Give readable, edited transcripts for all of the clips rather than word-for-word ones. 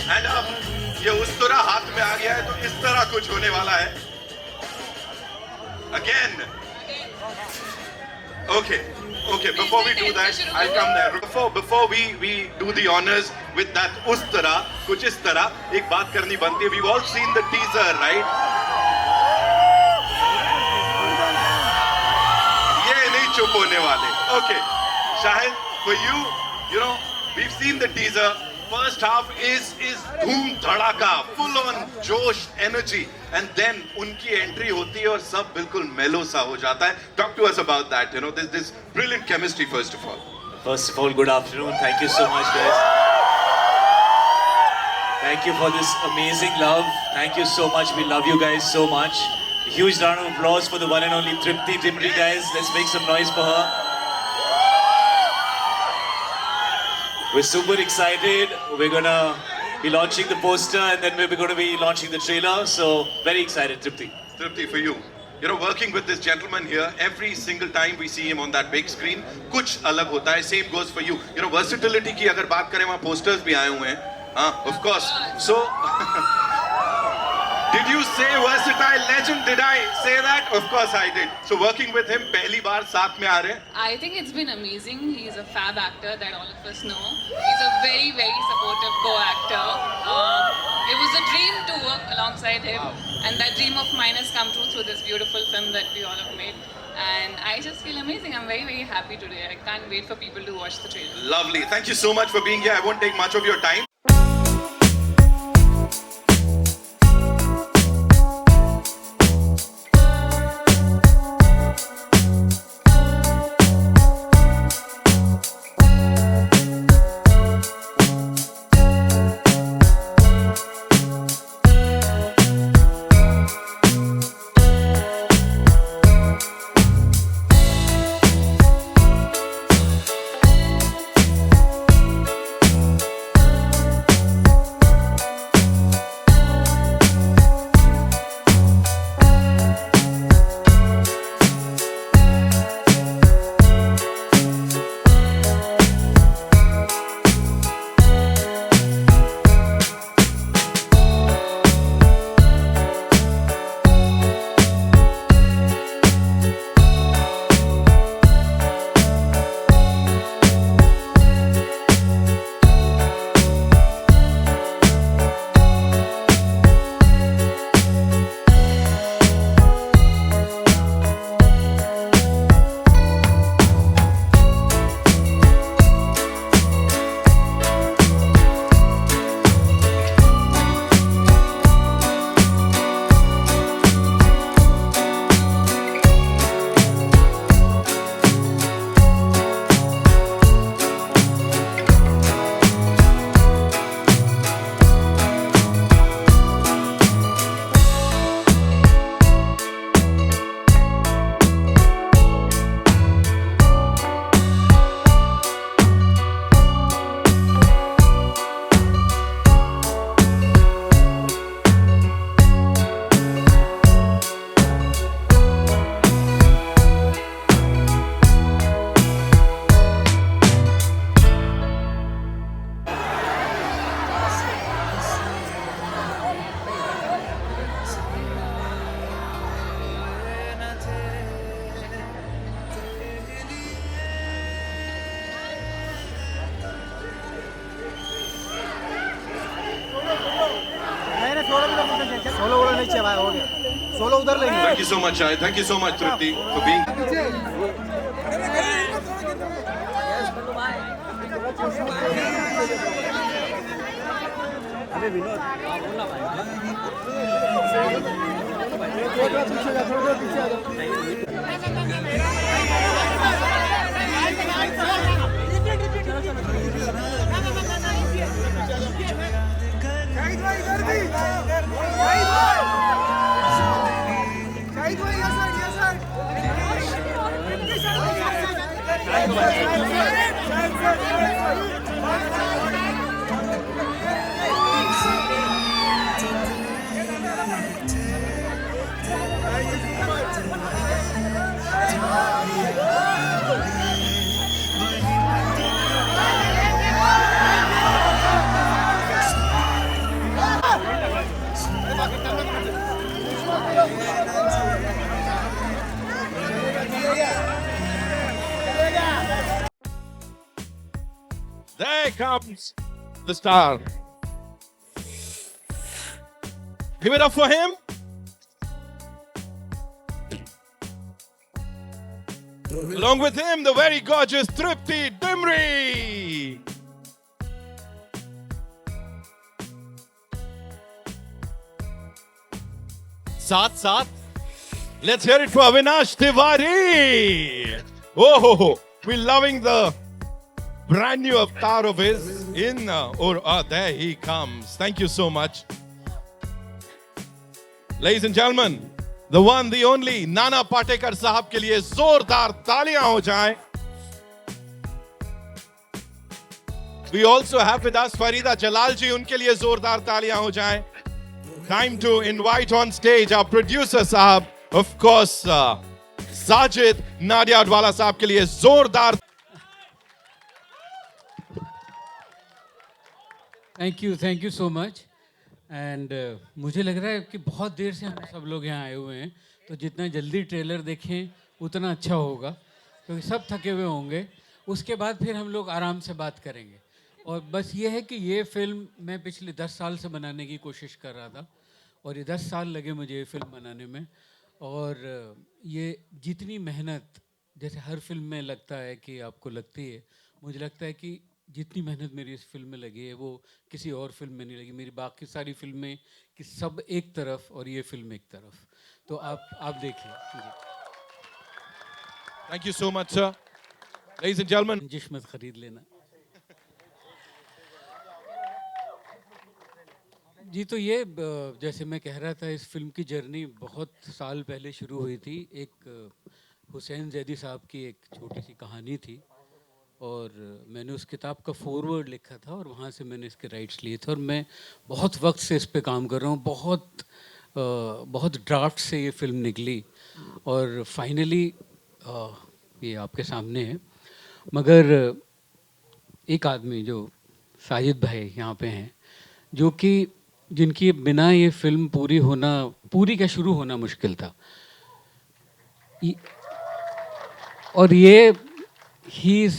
And अब ये उस तरह हाथ में आ गया है तो इस तरह कुछ होने वाला है again. Okay, before we do that, I'll come there. Before we do the honors with that उस तरह, कुछ इस तरह, एक बात करनी बनती है. We've all seen the teaser, right? ये नहीं चुप होने वाले. Okay, Shahid, for you know, we've seen the teaser. First half is धूम धड़ाका, full on जोश, energy, and then उनकी entry होती है और सब बिल्कुल मेलो सा हो जाता है. Talk to us about that. You know, this brilliant chemistry first of all. First of all, good afternoon. Thank you so much, guys. Thank you for this amazing love. Thank you so much. We love you guys so much. A huge round of applause for the one and only Tripti Dimri, guys. Let's make some noise for her. We're super excited. We're gonna be launching the poster and then we're going to be launching the trailer. So very excited, Tripti. Tripti, for you. You know, working with this gentleman here, every single time we see him on that big screen, कुछ अलग होता है. Same goes for you. You know, versatility की अगर बात करें, वहाँ posters भी आए हुए हैं. हाँ, of course. So, did you say versatile legend? Did I say that? Of course I did. So working with him, पहली बार साथ में आ रहे हैं. I think it's been amazing. He's a fab actor that all of us know. He's a very, very supportive co-actor. It was a dream to work alongside him, and that dream of mine has come true through this beautiful film that we all have made. And I just feel amazing. I'm very, very happy today. I can't wait for people to watch the trailer. Lovely. Thank you so much for being here. I won't take much of your time. Solo वाला नहीं चाहिए हो गया solo उधर लेंगे. Thank you so much, Shahid. Thank you so much, Tripti, for being. अरे विनोद बोलना भाई. थोड़ा पीछे आ There comes the star. Give it up for him. Along with him, the very gorgeous Tripti Dimri. Sath. Let's hear it for Avinash Tiwari. Oh, we're loving the brand new avatar of his there he comes. Thank you so much. Ladies and gentlemen, the one, the only Nana Patekar साहब के लिए जोरदार तालियां हो जाएं. We also have with us Farida Jalal ji. उनके लिए जोरदार तालियां हो जाएं. Time to invite on stage our producer साहब, of course, Sajid Nadiadwala साहब के लिए जोरदार. Thank you so much. And मुझे लग रहा है कि बहुत देर से हम सब लोग यहाँ आए हुए हैं, तो जितना जल्दी ट्रेलर देखें उतना अच्छा होगा, क्योंकि सब थके हुए होंगे. उसके बाद फिर हम लोग आराम से बात करेंगे. और बस ये है कि ये फिल्म मैं पिछले 10 साल से बनाने की कोशिश कर रहा था, और ये 10 साल लगे मुझे ये फिल्म बनाने में. और ये जितनी मेहनत जैसे हर फिल्म में लगता है कि आपको लगती है, मुझे लगता है कि जितनी मेहनत मेरी इस फिल्म में लगी है वो किसी और फिल्म में नहीं लगी. मेरी बाकी सारी फिल्में कि सब एक तरफ और ये फिल्म एक तरफ. तो आप देखिए. Thank you so much, sir. Ladies and gentlemen, रंजिश मत खरीद लेना जी. तो ये जैसे मैं कह रहा था, इस फिल्म की जर्नी बहुत साल पहले शुरू हुई थी. एक हुसैन जैदी साहब की एक छोटी सी कहानी थी, और मैंने उस किताब का फॉरवर्ड लिखा था, और वहाँ से मैंने इसके राइट्स लिए थे. और मैं बहुत वक्त से इस पे काम कर रहा हूँ. बहुत ड्राफ्ट से ये फिल्म निकली, और फाइनली ये आपके सामने है. मगर एक आदमी जो साजिद भाई यहाँ पे हैं, जो कि जिनकी बिना ये फिल्म पूरी का शुरू होना मुश्किल था. और ये he is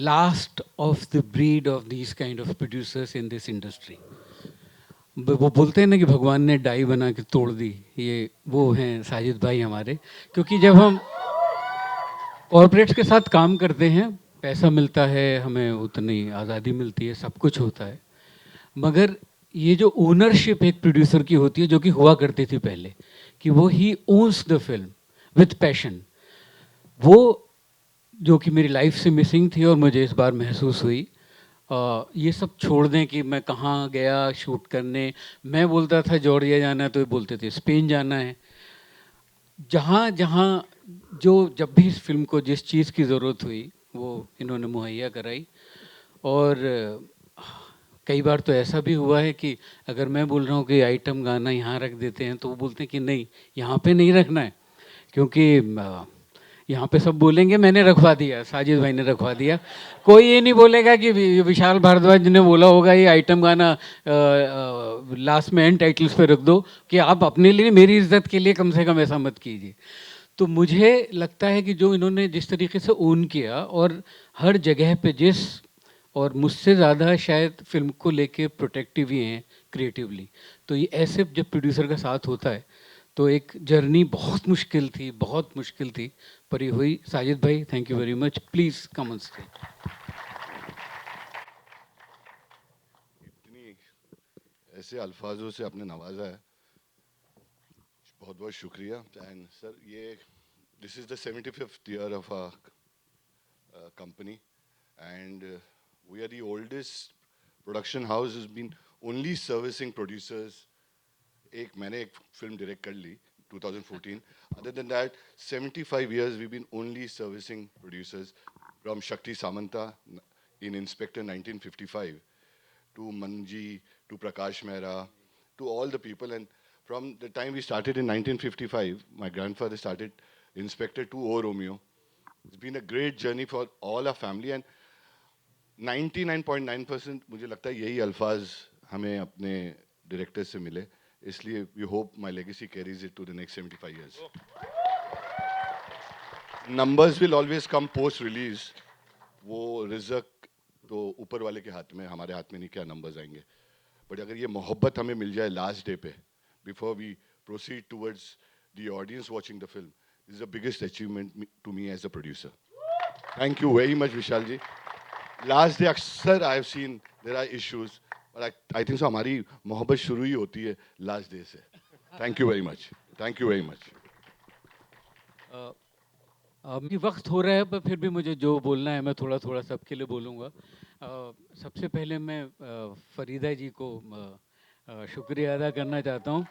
last of the breed of these kind of producers in this industry. वो बोलते हैं ना कि भगवान ने डाई बना के तोड़ दी, ये वो हैं साजिद भाई हमारे. क्योंकि जब हम कॉर्पोरेट्स के साथ काम करते हैं, पैसा मिलता है, हमें उतनी आज़ादी मिलती है, सब कुछ होता है, मगर ये जो ओनरशिप एक प्रोड्यूसर की होती है, जो कि हुआ करती थी पहले, कि वो ही owns the film with passion, वो जो कि मेरी लाइफ से मिसिंग थी और मुझे इस बार महसूस हुई. ये सब छोड़ दें कि मैं कहाँ गया शूट करने. मैं बोलता था जॉर्जिया जाना है, तो ये बोलते थे स्पेन जाना है. जहाँ जब भी इस फिल्म को जिस चीज़ की ज़रूरत हुई वो इन्होंने मुहैया कराई. और कई बार तो ऐसा भी हुआ है कि अगर मैं बोल रहा हूँ कि आइटम गाना यहाँ रख देते हैं, तो वो बोलते हैं कि नहीं, यहाँ पे नहीं रखना है, क्योंकि यहाँ पे सब बोलेंगे मैंने रखवा दिया, साजिद भाई ने रखवा दिया. कोई ये नहीं बोलेगा कि विशाल भारद्वाज ने बोला होगा ये आइटम गाना लास्ट में एंड टाइटल्स पे रख दो, कि आप अपने लिए, मेरी इज्जत के लिए कम से कम ऐसा मत कीजिए. तो मुझे लगता है कि जो इन्होंने जिस तरीके से ओन किया, और हर जगह पे और मुझसे ज़्यादा शायद फिल्म को लेके प्रोटेक्टिव ही हैं क्रिएटिवली. तो ये ऐसे जब प्रोड्यूसर का साथ होता है, तो एक जर्नी बहुत मुश्किल थी, पर ये हुई. साजिद भाई, thank you very much. Please come on stage. इतनी ऐसे अल्फाजों से आपने नवाजा है, बहुत बहुत शुक्रिया. एंड सर, ये this is the 75th year of our company, and we are the oldest production house has been only servicing producers. मैंने एक फिल्म डायरेक्ट कर ली 2014. Other than that, 75 years we've been only servicing producers, from Shakti Samanta in Inspector 1955 to Manji to Prakash Mehra to all the people. And from the time we started in 1955, my grandfather started Inspector to O Romeo. It's been a great journey for all our family, and 99.9% मुझे लगता है यही अल्फाज हमें अपने director से मिले. इसलिए we hope my legacy carries it to the next 75 years. Numbers will always come post release. वो रिज़क तो ऊपर वाले के हाथ में, हमारे हाथ में नहीं क्या नंबर्स आएंगे. बट अगर ये मोहब्बत हमें मिल जाए लास्ट डे पे, before we proceed towards the audience watching the film, this is the biggest achievement to me as a producer. Thank you very much Vishal ji. Last day अक्सर I have seen there are issues, but I think so हमारी मोहब्बत शुरू ही होती है last day से. Thank you very much. Thank you very much. अभी वक्त हो रहा है, पर फिर भी मुझे जो बोलना है मैं थोड़ा थोड़ा सबके लिए बोलूँगा. सबसे पहले मैं फरीदा जी को शुक्रिया अदा करना चाहता हूँ.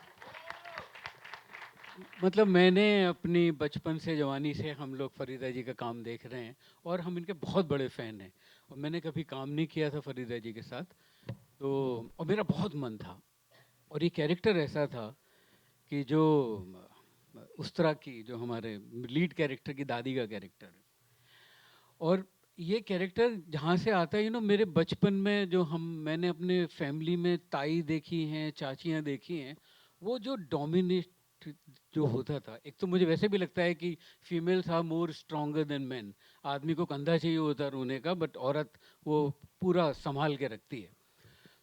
मतलब मैंने अपनी बचपन से जवानी से हम लोग फरीदा जी का काम देख रहे हैं और हम इनके बहुत बड़े फ़ैन हैं. और मैंने कभी काम नहीं किया था फरीदा जी के साथ, तो और मेरा बहुत मन था. और ये कैरेक्टर ऐसा था कि जो उस तरह की, जो हमारे लीड कैरेक्टर की दादी का कैरेक्टर है, और ये कैरेक्टर जहाँ से आता है, मेरे बचपन में जो मैंने अपने फैमिली में ताई देखी हैं, चाचियाँ देखी हैं, वो जो डोमिनेट जो होता था. एक तो मुझे वैसे भी लगता है कि females are more stronger than man. आदमी को कंधा चाहिए होता है रोने का, बट औरत वो पूरा संभाल के रखती है.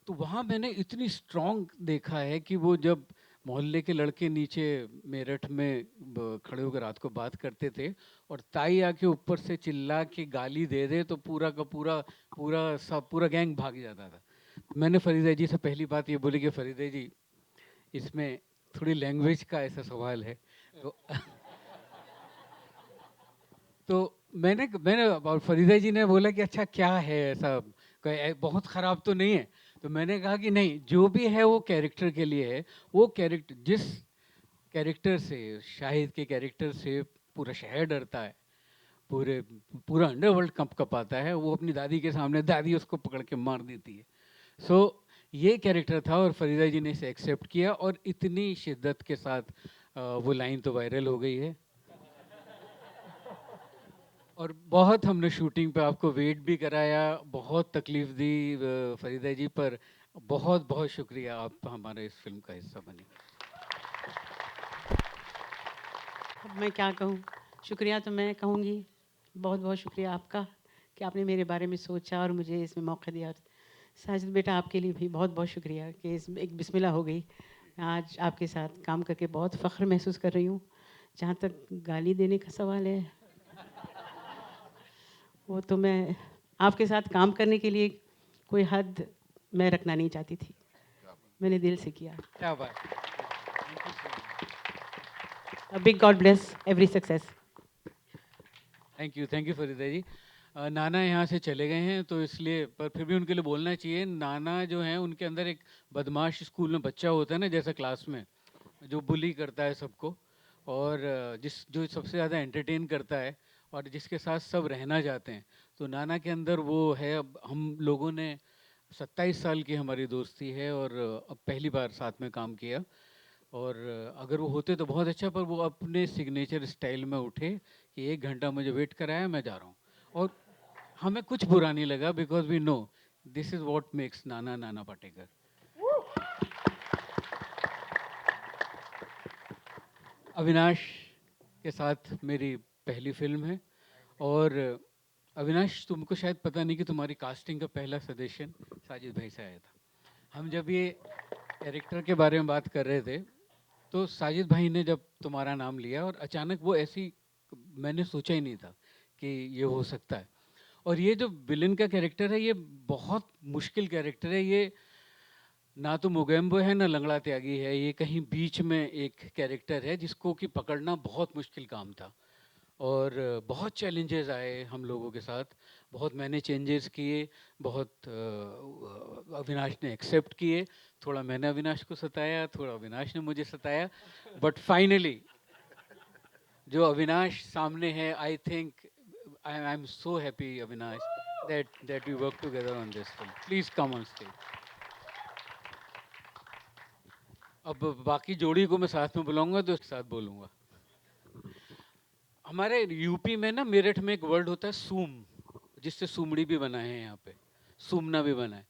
तो वहाँ मैंने इतनी स्ट्रॉन्ग देखा है कि वो जब मोहल्ले के लड़के नीचे मेरठ में खड़े होकर रात को बात करते थे और ताई आके ऊपर से चिल्ला के गाली दे दे, तो पूरा का पूरा गैंग भाग जाता था. मैंने फरीदा जी से पहली बात ये बोली कि फरीदा जी, इसमें थोड़ी लैंग्वेज का ऐसा सवाल है. तो तो मैंने और फरीदा जी ने बोला कि अच्छा क्या है ऐसा, बहुत ख़राब तो नहीं है. तो मैंने कहा कि नहीं, जो भी है वो कैरेक्टर के लिए है. वो कैरेक्टर, जिस कैरेक्टर से, शाहिद के कैरेक्टर से पूरा शहर डरता है, पूरा अंडरवर्ल्ड कप कपाता है, वो अपनी दादी के सामने दादी उसको पकड़ के मार देती है. सो ये कैरेक्टर था और फरीदा जी ने इसे एक्सेप्ट किया और इतनी शिद्दत के साथ वो लाइन तो वायरल हो गई है. और बहुत हमने शूटिंग पे आपको वेट भी कराया, बहुत तकलीफ दी फरीदा जी, पर बहुत बहुत शुक्रिया, आप हमारे इस फिल्म का हिस्सा बने. अब मैं क्या कहूँ. शुक्रिया तो मैं कहूँगी, बहुत बहुत शुक्रिया आपका कि आपने मेरे बारे में सोचा और मुझे इसमें मौका दिया. और साजिद बेटा, आपके लिए भी बहुत बहुत शुक्रिया कि इसमें एक बिस्मिल्लाह हो गई. आज आपके साथ काम करके बहुत फ़ख्र महसूस कर रही हूँ. जहाँ तक गाली देने का सवाल है, वो तो मैं आपके साथ काम करने के लिए कोई हद मैं रखना नहीं चाहती थी. मैंने दिल से किया. क्या बात. A big God bless every success. Thank you Farida ji. नाना यहाँ से चले गए हैं तो इसलिए, पर फिर भी उनके लिए बोलना चाहिए. नाना जो हैं, उनके अंदर एक बदमाश स्कूल में बच्चा होता है ना, जैसा क्लास में, जो बुली करता है सबको, और जो सबसे ज़्यादा एंटरटेन करता है और जिसके साथ सब रहना चाहते हैं. तो नाना के अंदर वो है. अब हम लोगों ने 27 साल की हमारी दोस्ती है और अब पहली बार साथ में काम किया. और अगर वो होते तो बहुत अच्छा, पर वो अपने सिग्नेचर स्टाइल में उठे कि 1 घंटा मुझे वेट कराया, मैं जा रहा हूँ. और हमें कुछ बुरा नहीं लगा, because we know this is what makes Nana Nana Patekar. Avinash के साथ मेरी पहली फिल्म है. और अविनाश, तुमको शायद पता नहीं कि तुम्हारी कास्टिंग का पहला सजेशन साजिद भाई से आया था. हम जब ये कैरेक्टर के बारे में बात कर रहे थे, तो साजिद भाई ने जब तुम्हारा नाम लिया, और अचानक वो ऐसी, मैंने सोचा ही नहीं था कि ये हो सकता है. और ये जो विलन का कैरेक्टर है, ये बहुत मुश्किल कैरेक्टर है. ये ना तो मोगेम्बो है, ना लंगड़ा त्यागी है. ये कहीं बीच में एक कैरेक्टर है जिसको कि पकड़ना बहुत मुश्किल काम था. और बहुत चैलेंजेस आए हम लोगों के साथ, बहुत मैंने चेंजेस किए, बहुत अविनाश ने एक्सेप्ट किए. थोड़ा मैंने अविनाश को सताया, थोड़ा अविनाश ने मुझे सताया, बट फाइनली जो अविनाश सामने है, I think I am so happy Avinash that we work together on this film. Please come on stage. अब बाकी जोड़ी को मैं साथ में बुलाऊंगा तो साथ बोलूँगा. हमारे यूपी में ना, मेरठ में एक वर्ड होता है सूम, जिससे सूमड़ी भी बना है यहाँ पे, सूमना भी बना है.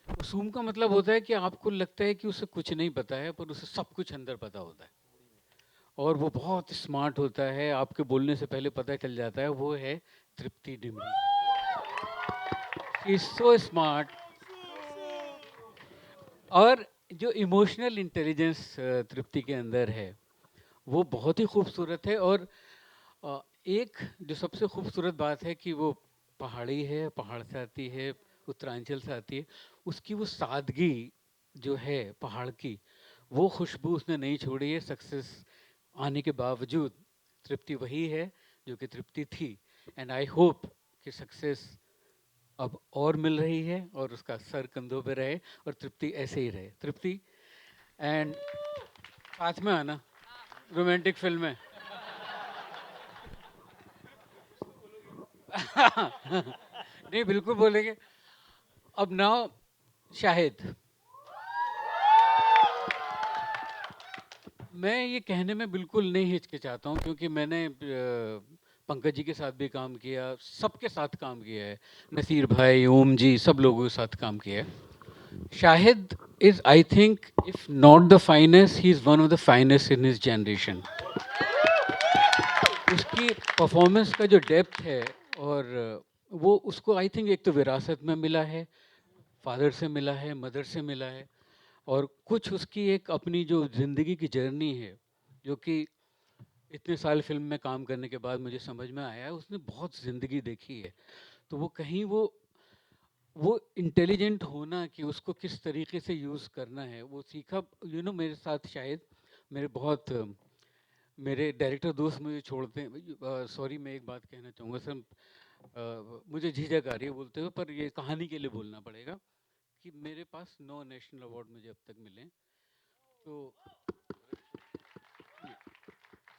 तो सूम का मतलब होता है कि आपको लगता है कि उसे कुछ नहीं पता है, पर उसे सब कुछ अंदर पता होता है. और वो बहुत स्मार्ट होता है, आपके बोलने से पहले पता चल जाता है. वो है Tripti Dimri. She is so smart. और जो इमोशनल इंटेलिजेंस तृप्ति के अंदर है वो बहुत ही खूबसूरत है. और एक जो सबसे खूबसूरत बात है कि वो पहाड़ी है, पहाड़ से आती है, उत्तरांचल से आती है. उसकी वो सादगी जो है पहाड़ की, वो खुशबू उसने नहीं छोड़ी है. सक्सेस आने के बावजूद तृप्ति वही है जो कि तृप्ति थी. एंड आई होप कि सक्सेस अब और मिल रही है और उसका सर कंधों पे रहे और तृप्ति ऐसे ही रहे. तृप्ति एंड साथ में आना रोमांटिक फिल्म में. नहीं, बिल्कुल बोलेंगे. अब नाउ शाहिद. मैं ये कहने में बिल्कुल नहीं हिचकिचाता हूँ क्योंकि मैंने पंकज जी के साथ भी काम किया, सबके साथ काम किया है, नसीर भाई, ओम जी, सब लोगों के साथ काम किया है. Shahid is, I think, if not the finest, he is one of the finest in his generation. उसकी परफॉर्मेंस का जो डेप्थ है और वो उसको आई थिंक एक तो विरासत में मिला है, फादर से मिला है, मदर से मिला है. और कुछ उसकी एक अपनी जो ज़िंदगी की जर्नी है जो कि इतने साल फिल्म में काम करने के बाद मुझे समझ में आया है, उसने बहुत ज़िंदगी देखी है. तो वो कहीं वो इंटेलिजेंट होना कि उसको किस तरीके से यूज़ करना है वो सीखा. मेरे साथ शायद मेरे बहुत मेरे डायरेक्टर दोस्त मुझे छोड़ते हैं. सॉरी, मैं एक बात कहना चाहूँगा सर. मुझे झिझक आ रही है बोलते हुए, पर ये कहानी के लिए बोलना पड़ेगा कि मेरे पास 9 नेशनल अवार्ड मुझे अब तक मिले हैं. तो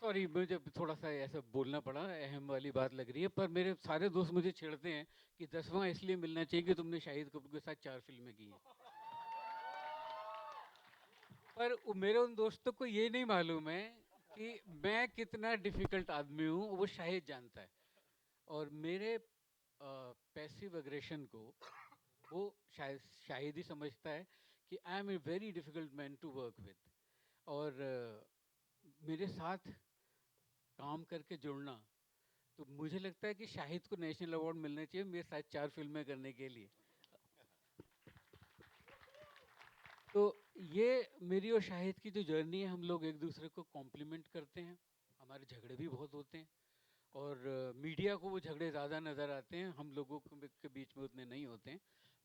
सॉरी, मुझे थोड़ा सा ऐसा बोलना पड़ा, अहम वाली बात लग रही है. पर मेरे सारे दोस्त मुझे छेड़ते हैं कि 10वां इसलिए मिलना चाहिए कि तुमने शाहिद कपूर के साथ 4 फिल्में की हैं. पर मेरे उन दोस्तों को ये नहीं मालूम है कि मैं कितना डिफिकल्ट आदमी हूँ, वो शाहिद जानता है. और मेरे पैसिव अग्रेशन को वो शायद शाहिद ही समझता है कि I am a very difficult man to work with. और मेरे साथ काम करके जुड़ना, तो मुझे लगता है कि शाहिद को नेशनल अवार्ड मिलना चाहिए मेरे साथ 4 फिल्में करने के लिए. तो ये मेरी और शाहिद की जो जर्नी है, हम लोग एक दूसरे को कॉम्प्लीमेंट करते हैं. हमारे झगड़े भी बहुत होते हैं और मीडिया को वो झगड़े ज़्यादा नज़र आते हैं, हम लोगों के बीच में उतने नहीं होते हैं.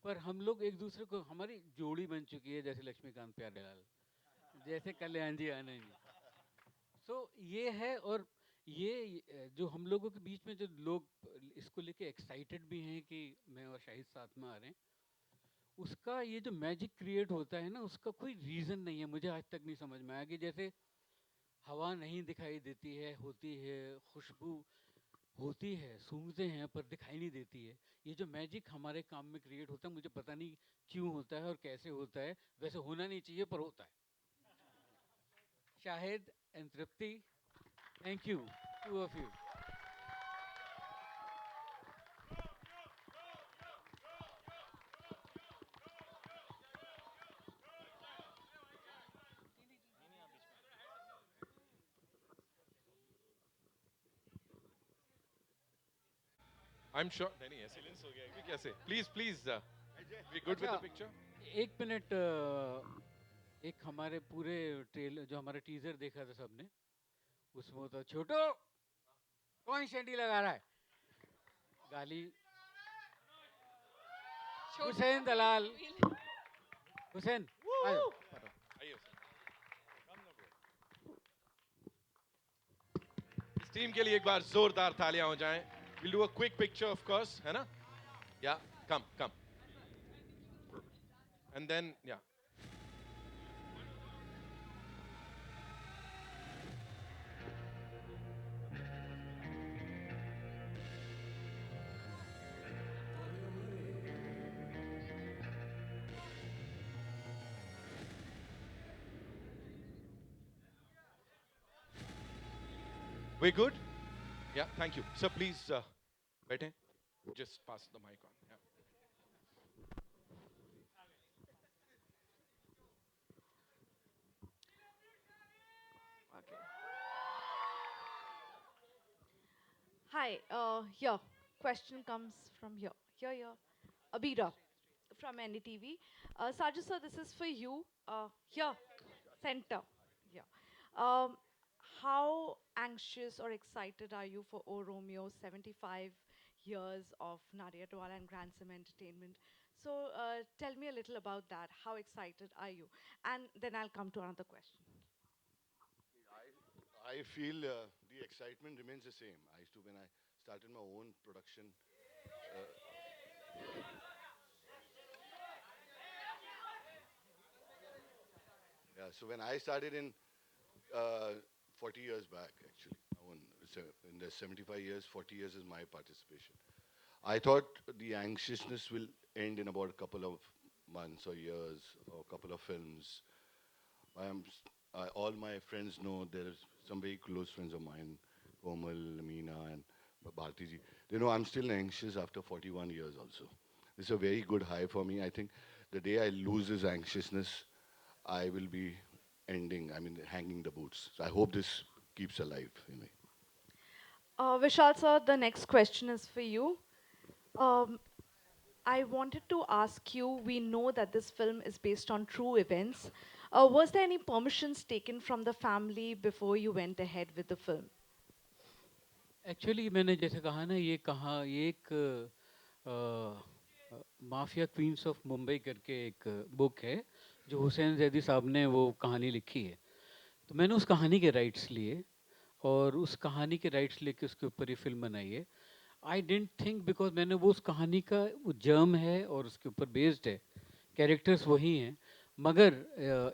पर हम लोग एक दूसरे को, हमारी जोड़ी बन चुकी है जैसे लक्ष्मीकांत प्यारेलाल, जैसे कल्याण जी आनंद जी. सो ये है. और ये जो हम लोगों के बीच में जो लोग इसको लेके एक्साइटेड भी हैं कि मैं और शाहिद साथ में आ रहे हैं, उसका ये जो मैजिक क्रिएट होता है ना, उसका कोई रीज़न नहीं है. मुझे आज तक नहीं समझ में आया कि जैसे हवा नहीं दिखाई देती है, होती है खुशबू, होती है सूंघते हैं पर दिखाई नहीं देती है. ये जो मैजिक हमारे काम में क्रिएट होता है, मुझे पता नहीं क्यों होता है और कैसे होता है. वैसे होना नहीं चाहिए पर होता है. Shahid and Tripti, thank you, two of you. I'm sure. नहीं नहीं silence हो गया है कैसे? Please please. We good with the picture? एक मिनट. एक हमारे पूरे ट्रेलर, जो हमारा टीजर देखा था सबने, उसमें होता छोटो कौन शेंडी लगा रहा है, गाली. हुसैन दलाल, हुसैन आयो. आइए sir. इस टीम के लिए एक बार जोरदार तालियां हो जाएं. We'll do a quick picture of course, है ना? Yeah, come. And then yeah. We good? Yeah, thank you. Sir, please बैठें. Just pass the mic on. Yeah. Okay. Hi, here. Question comes from here. Here. Abira from NDTV. Sajid sir, this is for you. Here, center. Yeah. Um, how anxious or excited are you for O Romeo 75 years of Nadia Dwala and Grandsim Entertainment? So tell me a little about that. How excited are you? And then I'll come to another question. I feel the excitement remains the same. I used to, when I started my own production, yeah, so when I started in 40 years back, actually, in the 75 years, 40 years is my participation. I thought the anxiousness will end in about a couple of months or years or a couple of films. I am, all my friends know there's some very close friends of mine, Komal, Meena, and Bharti ji. They know I'm still anxious after 41 years also. It's a very good high for me. I think the day I lose this anxiousness, I will be hanging the boots. So I hope this keeps alive in me. Vishal sir, the next question is for you. Um, I wanted to ask you, we know that this film is based on true events. Was there any permissions taken from the family before you went ahead with the film? Actually मैंने जैसे कहा ना, ये एक mafia queen's of Mumbai करके एक book है जो हुसैन जैदी साहब ने वो कहानी लिखी है। तो मैंने उस कहानी के राइट्स लिए और उस कहानी के राइट्स लेके उसके ऊपर ये फिल्म बनाई है। आई डेंट थिंक, बिकॉज मैंने वो उस कहानी का वो जर्म है और उसके ऊपर बेस्ड है, कैरेक्टर्स वही हैं, मगर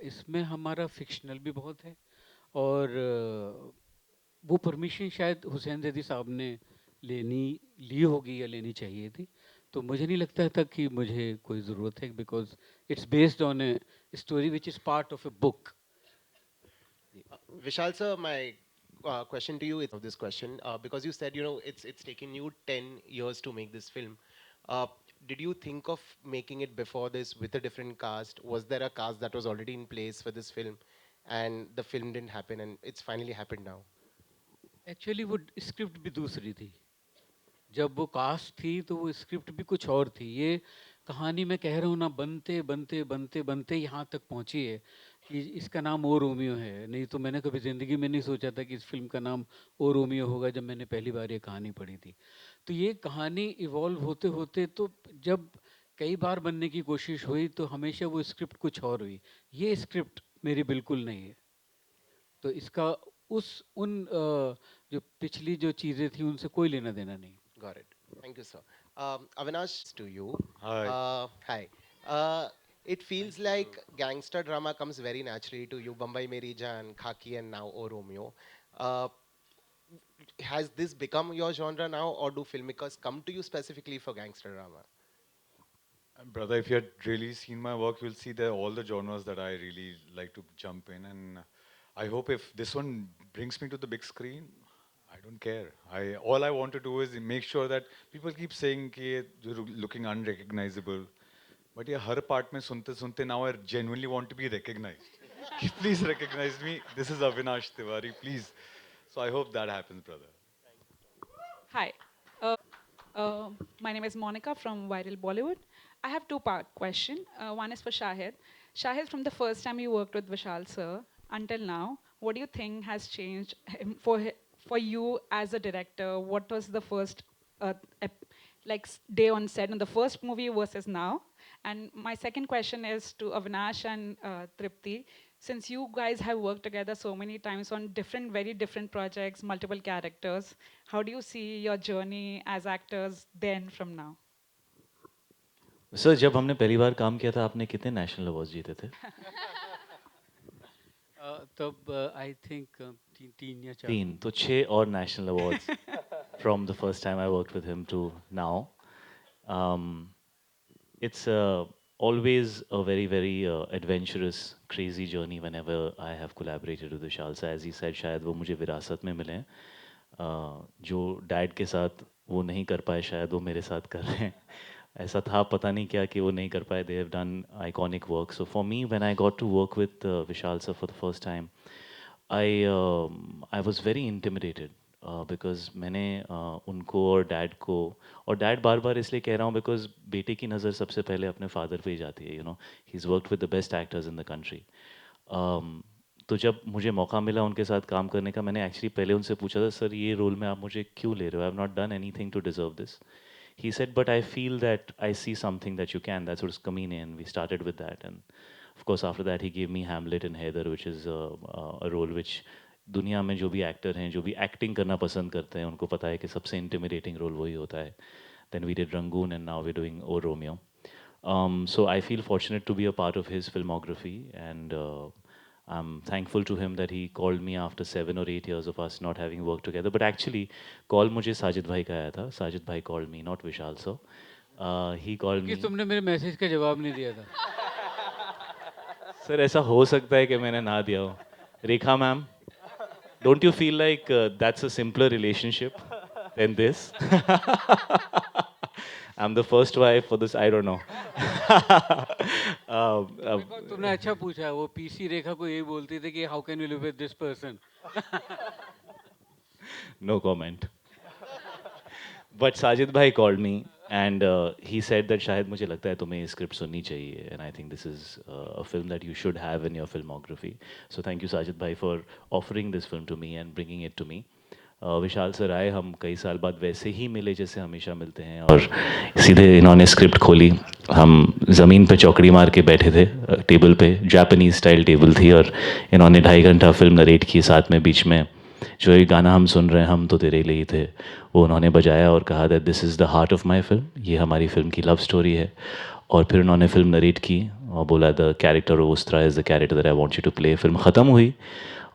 इसमें हमारा फिक्शनल भी बहुत है और वो परमिशन शायद हुसैन जैदी साहब ने ली होगी या लेनी चाहिए थी। तो मुझे नहीं लगता था कि मुझे कोई ज़रूरत है, because it's based on a story which is part of a book. Vishal sir, my question to you is of this question because you said it's taken you 10 years to make this film. Did you think of making it before this with a different cast? Was there a cast that was already in place for this film, and the film didn't happen, and it's finally happened now? Actually वो script भी दूसरी थी। जब वो cast थी तो वो script भी कुछ और थी। ये कहानी मैं कह रहा हूँ ना, बनते बनते बनते बनते यहाँ तक पहुँची है कि इसका नाम ओ रोमियो है। नहीं तो मैंने कभी ज़िंदगी में नहीं सोचा था कि इस फिल्म का नाम ओ रोमियो होगा जब मैंने पहली बार ये कहानी पढ़ी थी। तो ये कहानी इवॉल्व होते होते तो जब कई बार बनने की कोशिश हुई तो हमेशा वो स्क्रिप्ट कुछ और हुई। ये स्क्रिप्ट मेरी बिल्कुल नहीं है। तो इसका जो पिछली जो चीज़ें थी उनसे कोई लेना देना नहीं। Got it. Thank you, sir. Avinash, to you. Hi. Hi. It feels like gangster drama comes very naturally to you. Bombay Meri Jaan, Khaki, and now O Romeo. Uh, has this become your genre now, or do filmmakers come to you specifically for gangster drama? Brother, if you had really seen my work, you'll see there are all the genres that I really like to jump in. And I hope if this one brings me to the big screen, I don't care. All I want to do is make sure that people keep saying कि you're looking unrecognizable. But yeah, her part में सुनते सुनते now I genuinely want to be recognized. Please recognize me. This is Avinash Tiwari, please. So I hope that happens, brother. Hi. My name is Monica from Viral Bollywood. I have two-part question. One is for Shahid. Shahid, from the first time you worked with Vishal sir until now, what do you think has changed for you as a director? What was the first day on set in the first movie versus now? And my second question is to Avinash and Tripti. Since you guys have worked together so many times on very different projects, multiple characters, how do you see your journey as actors then from now? Sir, जब हमने पहली बार काम किया था आपने कितने national awards जीते थे? तब आई थिंक तीन या चार। तीन, तो 6 और national awards from the first time I worked with him to now. It's always a very adventurous, crazy journey whenever I have collaborated with Vishal. So as he said, शायद वो मुझे विरासत में मिले हैं। जो डैड के साथ वो नहीं कर पाए शायद वो मेरे साथ कर रहे हैं। ऐसा था, पता नहीं क्या कि वो नहीं कर पाए। They have done iconic work. So for me, when I got to work with Vishal sir for the first time, I was very intimidated. Because मैंने उनको और डैड को, और डैड बार बार इसलिए कह रहा हूँ बिकॉज बेटे की नज़र सबसे पहले अपने फादर पे ही जाती है, he is worked with the best actors in the country. तो जब मुझे मौका मिला उनके साथ काम करने का, मैंने एक्चुअली पहले उनसे पूछा था, सर ये रोल में आप मुझे क्यों ले रहे हो, I have not done anything to deserve this. He said, but I feel that I see something that you can. That's what is Kamine, and we started with that. And of course, after that, he gave me Hamlet and Heather, which is a role which दुनिया में जो भी actor हैं, जो भी acting करना पसंद करते हैं, उनको पता है कि सबसे इंटिमिडेटिंग रोल वही होता है. Then we did Rangoon, and now we're doing O Romeo. So I feel fortunate to be a part of his filmography, and I'm thankful to him that he called me after 7 or 8 years of us not having worked together. But actually, call मुझे साजिद भाई का आया था. साजिद भाई called me, not Vishal sir. He called me. कि तुमने मेरे message का जवाब नहीं दिया था. सर ऐसा हो सकता है कि मैंने ना दिया हो. रेखा ma'am, don't you feel like that's a simpler relationship than this? I'm the first wife for this. I don't know. तुमने अच्छा पूछा. वो पीसी रेखा को यही बोलती थी कि how can you live with this person. No comment. But Sajid bhai called me and he said that शायद मुझे लगता है तुम्हें स्क्रिप्ट सुननी चाहिए, and I think this is a film that you should have in your filmography. So thank you Sajid bhai for offering this film to me and bringing it to me. Vishal sir आए, हम कई साल बाद वैसे ही मिले जैसे हमेशा मिलते हैं, और सीधे इन्होंने स्क्रिप्ट खोली. हम ज़मीन पे चौकड़ी मार के बैठे थे टेबल पे, जापानीज स्टाइल टेबल थी, और इन्होंने 2.5 घंटा फिल्म नरेट की. साथ में बीच में जो ये गाना हम सुन रहे हैं, हम तो तेरे लिए ही थे, वो उन्होंने बजाया और कहा that this is the heart of my film, ये हमारी फिल्म की लव स्टोरी है. और फिर उन्होंने फिल्म नरेट की और बोला the character of Ustra is the character that I want you to play. Film ख़त्म हुई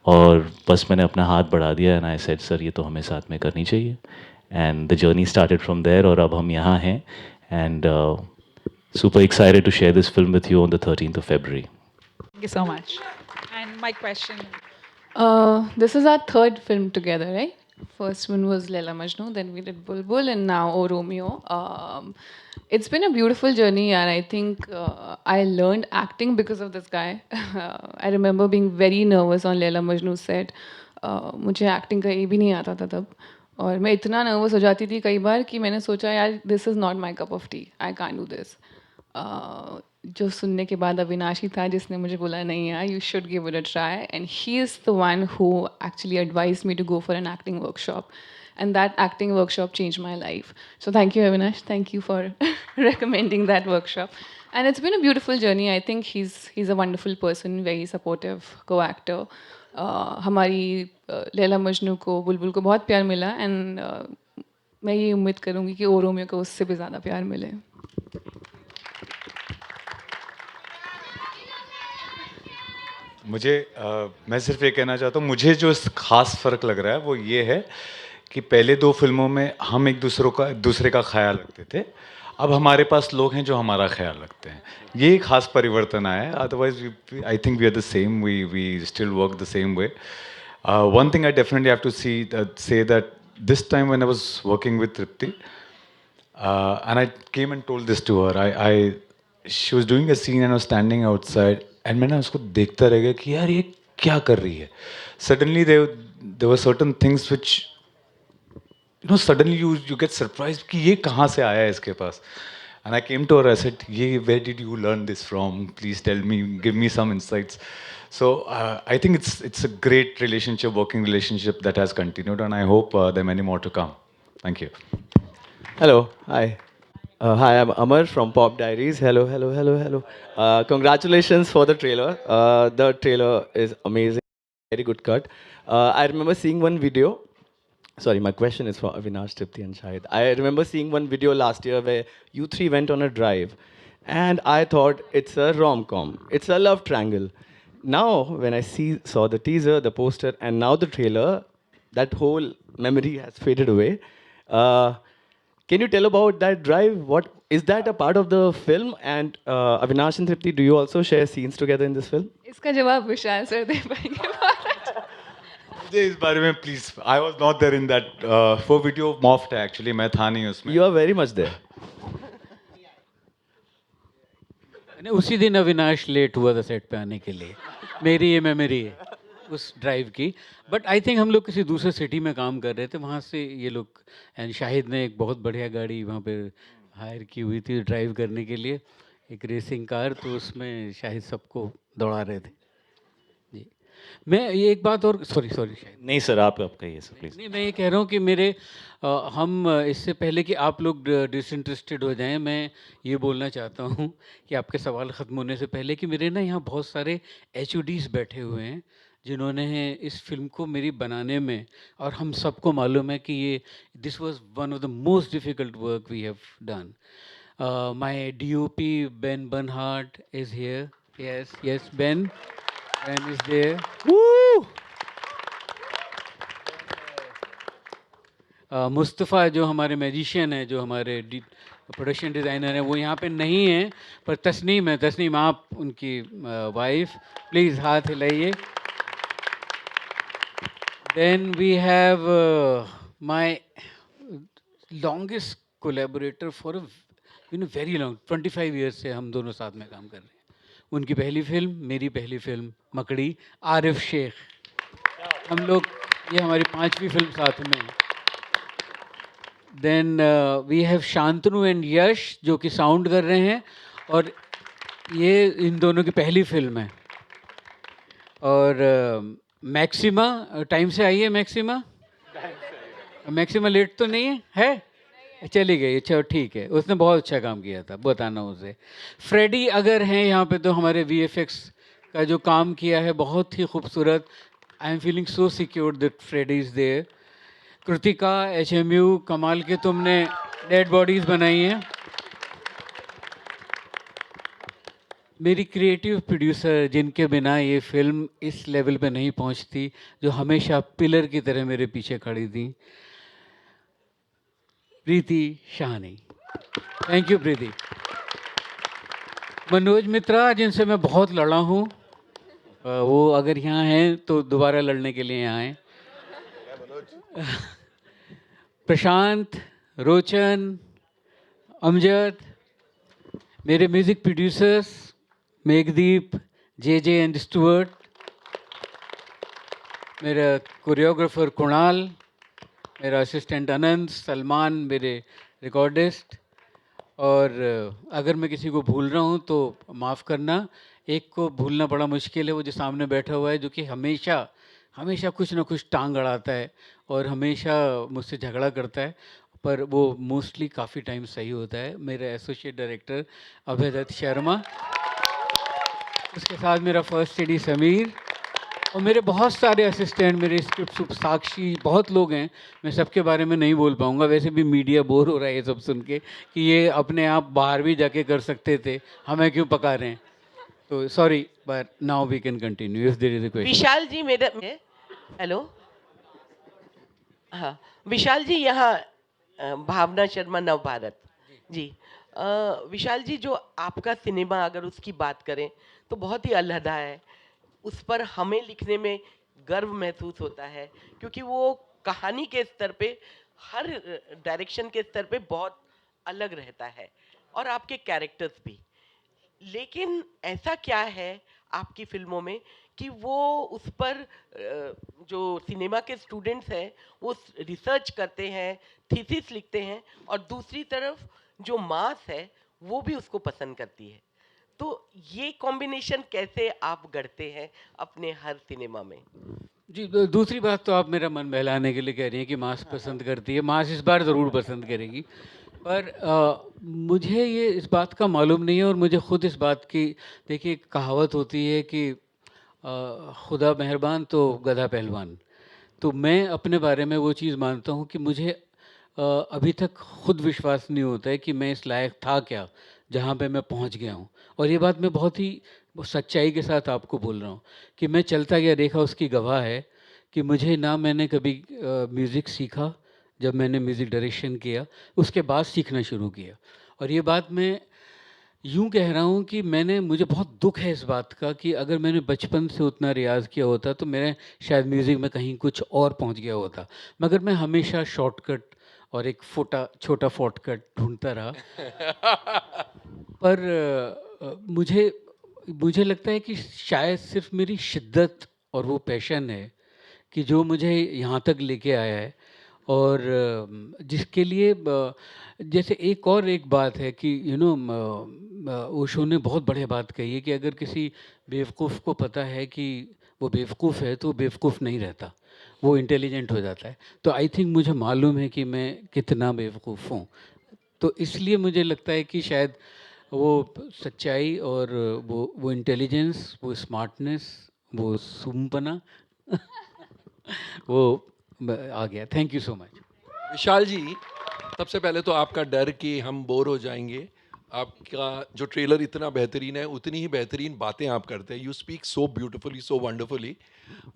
और बस मैंने अपना हाथ बढ़ा दिया एंड आई सेड सर ये तो हमें साथ में करनी चाहिए. And the journey started from there, और अब हम यहाँ हैं. And super excited to share this film with you on the 13th of February. Thank you so much. And my question. This is our third film together, right? First one was Laila Majnu, then we did Bulbul, and now O Romeo. It's been a beautiful journey, and I think I learned acting because of this guy. I remember being very nervous on Laila Majnu set. मुझे acting का ये भी नहीं आता था तब, और मैं इतना नर्वस हो जाती थी कई बार कि मैंने सोचा यार this is not my cup of T, I can't do this. जो सुनने के बाद अविनाश ही था जिसने मुझे बोला नहीं यार you should give it a try, and he is the one who actually advise me to go for an acting workshop, and that acting workshop changed my life. So thank you Avinash, thank you for recommending that workshop, and it's been a beautiful journey. I think he's a wonderful person, very supportive co-actor. हमारी लैला मजनू को बुलबुल को बहुत प्यार मिला, and मैं ये उम्मीद करूँगी कि ओ रोमियो को उससे भी ज़्यादा प्यार मिले. मुझे मैं सिर्फ ये कहना चाहता हूँ, मुझे जो खास फ़र्क लग रहा है वो ये है कि पहले 2 फिल्मों में हम एक दूसरे का ख्याल रखते थे, अब हमारे पास लोग हैं जो हमारा ख्याल रखते हैं. ये एक खास परिवर्तन आया है. Otherwise I think we are the same, we still work the same way. One thing I definitely have to say that this time when I was working with Tripti and I came and told this to her, she was doing a scene and I was standing outside, and मैंने उसको देखता रह गया कि यार ये क्या कर रही है. Suddenly there were certain things which suddenly you get surprised कि ये कहाँ से आया है इसके पास. And I came to her, I said, where did you learn this from? Please tell me, give me some insights. So I think it's a great relationship, working relationship that has continued, and I hope there are many more to come. Thank you. Hello, hi. Hi, I'm Amar from Pop Diaries. Hello. Congratulations for the trailer. The trailer is amazing. Very good cut. I remember seeing one video. Sorry, my question is for Avinash, Tripti and Shahid. I remember seeing one video last year where you 3 went on a drive, and I thought it's a rom-com. It's a love triangle. Now, when I saw the teaser, the poster, and now the trailer, that whole memory has faded away. Can you tell about that drive? What is that a part of the film? And Avinash and Tripti, do you also share scenes together in this film? इसका जवाब विशाल sir दे पाएंगे. मुझे इस बारे में please, I was not there in that, वो video morphed है actually, मैं था नहीं उसमें. You are very much there. उसी दिन अविनाश लेट हुआ था सेट पे आने के लिए, मेरी ये मेमोरी है. उस ड्राइव की। बट आई थिंक हम लोग किसी दूसरे सिटी में काम कर रहे थे, वहाँ से ये लोग, एंड शाहिद ने एक बहुत बढ़िया गाड़ी वहाँ पे हायर की हुई थी ड्राइव करने के लिए, एक रेसिंग कार, तो उसमें शाहिद सबको दौड़ा रहे थे। जी, मैं ये एक बात और, सॉरी सॉरी शाहिद। नहीं सर, आप कहिए सर प्लीज़। नहीं, मैं ये कह रहा हूँ कि हम इससे पहले कि आप लोग डिसइंटरेस्टेड हो जाएं, मैं ये बोलना चाहता हूँ कि आपके सवाल ख़त्म होने से पहले कि मेरे ना यहाँ बहुत सारे एचओडीज़ बैठे हुए हैं जिन्होंने इस फिल्म को मेरी बनाने में, और हम सबको मालूम है कि ये this was one of the most difficult work we have done. My DOP Ben Bernhardt is here, yes yes Ben, Ben is there, woo. Mustafa जो हमारे मैजिशियन है, जो हमारे प्रोडक्शन डिज़ाइनर हैं, वो यहाँ पे नहीं हैं, पर तस्नीम है। तस्नीम, आप उनकी वाइफ, प्लीज़ हाथ हिलाइए। Then we have my longest collaborator for very long, 25 years से हम दोनों साथ में काम कर रहे हैं। उनकी पहली फिल्म, मेरी पहली फिल्म मकड़ी, आरिफ शेख, हम लोग, ये हमारी 5वीं फिल्म साथ में है। Then we have Shantanu and Yash जो कि साउंड कर रहे हैं, और ये इन दोनों की पहली फिल्म है। और मैक्सिमा, टाइम से आई है मैक्सिमा? मैक्सिमा लेट तो नहीं है? चली गई, अच्छा ठीक है, उसने बहुत अच्छा काम किया था, बताना उसे। फ्रेडी अगर हैं यहाँ पे तो हमारे वीएफएक्स का जो काम किया है बहुत ही खूबसूरत, I am feeling so secure that Freddy is there. Kritika, HMU, कमाल के तुमने डेड बॉडीज़ बनाई हैं। मेरी क्रिएटिव प्रोड्यूसर जिनके बिना ये फिल्म इस लेवल पे नहीं पहुंचती, जो हमेशा पिलर की तरह मेरे पीछे खड़ी थी, प्रीति शाहनी। थैंक यू प्रीति। मनोज मित्रा जिनसे मैं बहुत लड़ा हूँ, वो अगर यहाँ हैं तो दोबारा लड़ने के लिए यहाँ आए। प्रशांत, रोचन, अमजद, मेरे music producers Meghdeep, J and Stuart, मेरा कोरियोग्राफर कुणाल, मेरा असिस्टेंट अनंत, सलमान मेरे रिकॉर्डिस्ट, और अगर मैं किसी को भूल रहा हूँ तो माफ़ करना। एक को भूलना बड़ा मुश्किल है, वो जो सामने बैठा हुआ है, जो कि हमेशा हमेशा कुछ ना कुछ टांग अड़ाता है और हमेशा मुझसे झगड़ा करता है, पर वो मोस्टली काफ़ी टाइम सही होता है। मेरा एसोसिएट डायरेक्टर अभय दत्त शर्मा, उसके साथ मेरा फर्स्ट एडी समीर, और मेरे बहुत सारे असिस्टेंट, मेरे स्क्रिप्ट साक्षी, बहुत लोग हैं, मैं सबके बारे में नहीं बोल पाऊँगा। वैसे भी मीडिया बोर हो रहा है ये सब सुन के कि ये अपने आप बाहर भी जाके कर सकते थे, हमें क्यों पका रहे हैं। तो sorry, but now we can continue if there is a question. Vishal ji मेरे, हेलो, हाँ विशाल जी, यहाँ भावना शर्मा नव भारत जी। विशाल जी, जो आपका सिनेमा अगर उसकी बात करें तो बहुत ही अलहदा है, उस पर हमें लिखने में गर्व महसूस होता है, क्योंकि वो कहानी के स्तर पे, हर डायरेक्शन के स्तर पे बहुत अलग रहता है, और आपके कैरेक्टर्स भी। लेकिन ऐसा क्या है आपकी फिल्मों में कि वो उस पर जो सिनेमा के स्टूडेंट्स हैं वो रिसर्च करते हैं, थीसिस लिखते हैं, और दूसरी तरफ जो मास है वो भी उसको पसंद करती है। तो ये कॉम्बिनेशन कैसे आप गढ़ते हैं अपने हर सिनेमा में? जी, दूसरी बात तो आप मेरा मन बहलाने के लिए कह रही हैं कि मास पसंद करती है। मास इस बार ज़रूर पसंद करेगी, पर मुझे ये इस बात का मालूम नहीं है, और मुझे ख़ुद इस बात की, देखिए एक कहावत होती है कि खुदा मेहरबान तो गधा पहलवान। तो मैं अपने बारे में वो चीज़ मानता हूँ कि मुझे अभी तक खुद विश्वास नहीं होता है कि मैं इस लायक था क्या जहाँ पे मैं पहुँच गया हूँ। और ये बात मैं बहुत ही सच्चाई के साथ आपको बोल रहा हूँ कि मैं चलता गया रेखा उसकी गवाह है कि मुझे ना मैंने कभी म्यूज़िक सीखा, जब मैंने म्यूज़िक डायरेक्शन किया उसके बाद सीखना शुरू किया। और ये बात मैं यूँ कह रहा हूँ कि मुझे बहुत दुख है इस बात का कि अगर मैंने बचपन से उतना रियाज़ किया होता तो मेरे शायद म्यूज़िक में कहीं कुछ और पहुँच गया होता, मगर मैं हमेशा शॉर्टकट और एक छोटा शॉर्टकट ढूंढता रहा। पर मुझे लगता है कि शायद सिर्फ मेरी शिद्दत और वो पैशन है कि जो मुझे यहाँ तक लेके आया है। और जिसके लिए जैसे एक बात है कि ओशो ने बहुत बढ़िया बात कही है कि अगर किसी बेवकूफ़ को पता है कि वो बेवकूफ़ है तो बेवकूफ़ नहीं रहता, वो इंटेलिजेंट हो जाता है। तो आई थिंक मुझे मालूम है कि मैं कितना बेवकूफ़ हूँ। तो इसलिए मुझे लगता है कि शायद वो सच्चाई और वो इंटेलिजेंस, वो स्मार्टनेस, वो सूमपना वो आ गया। Thank you so much. Vishal ji, सबसे पहले तो आपका डर कि हम बोर हो जाएंगे, आपका जो ट्रेलर इतना बेहतरीन है उतनी ही बेहतरीन बातें आप करते हैं। You speak so beautifully, so wonderfully.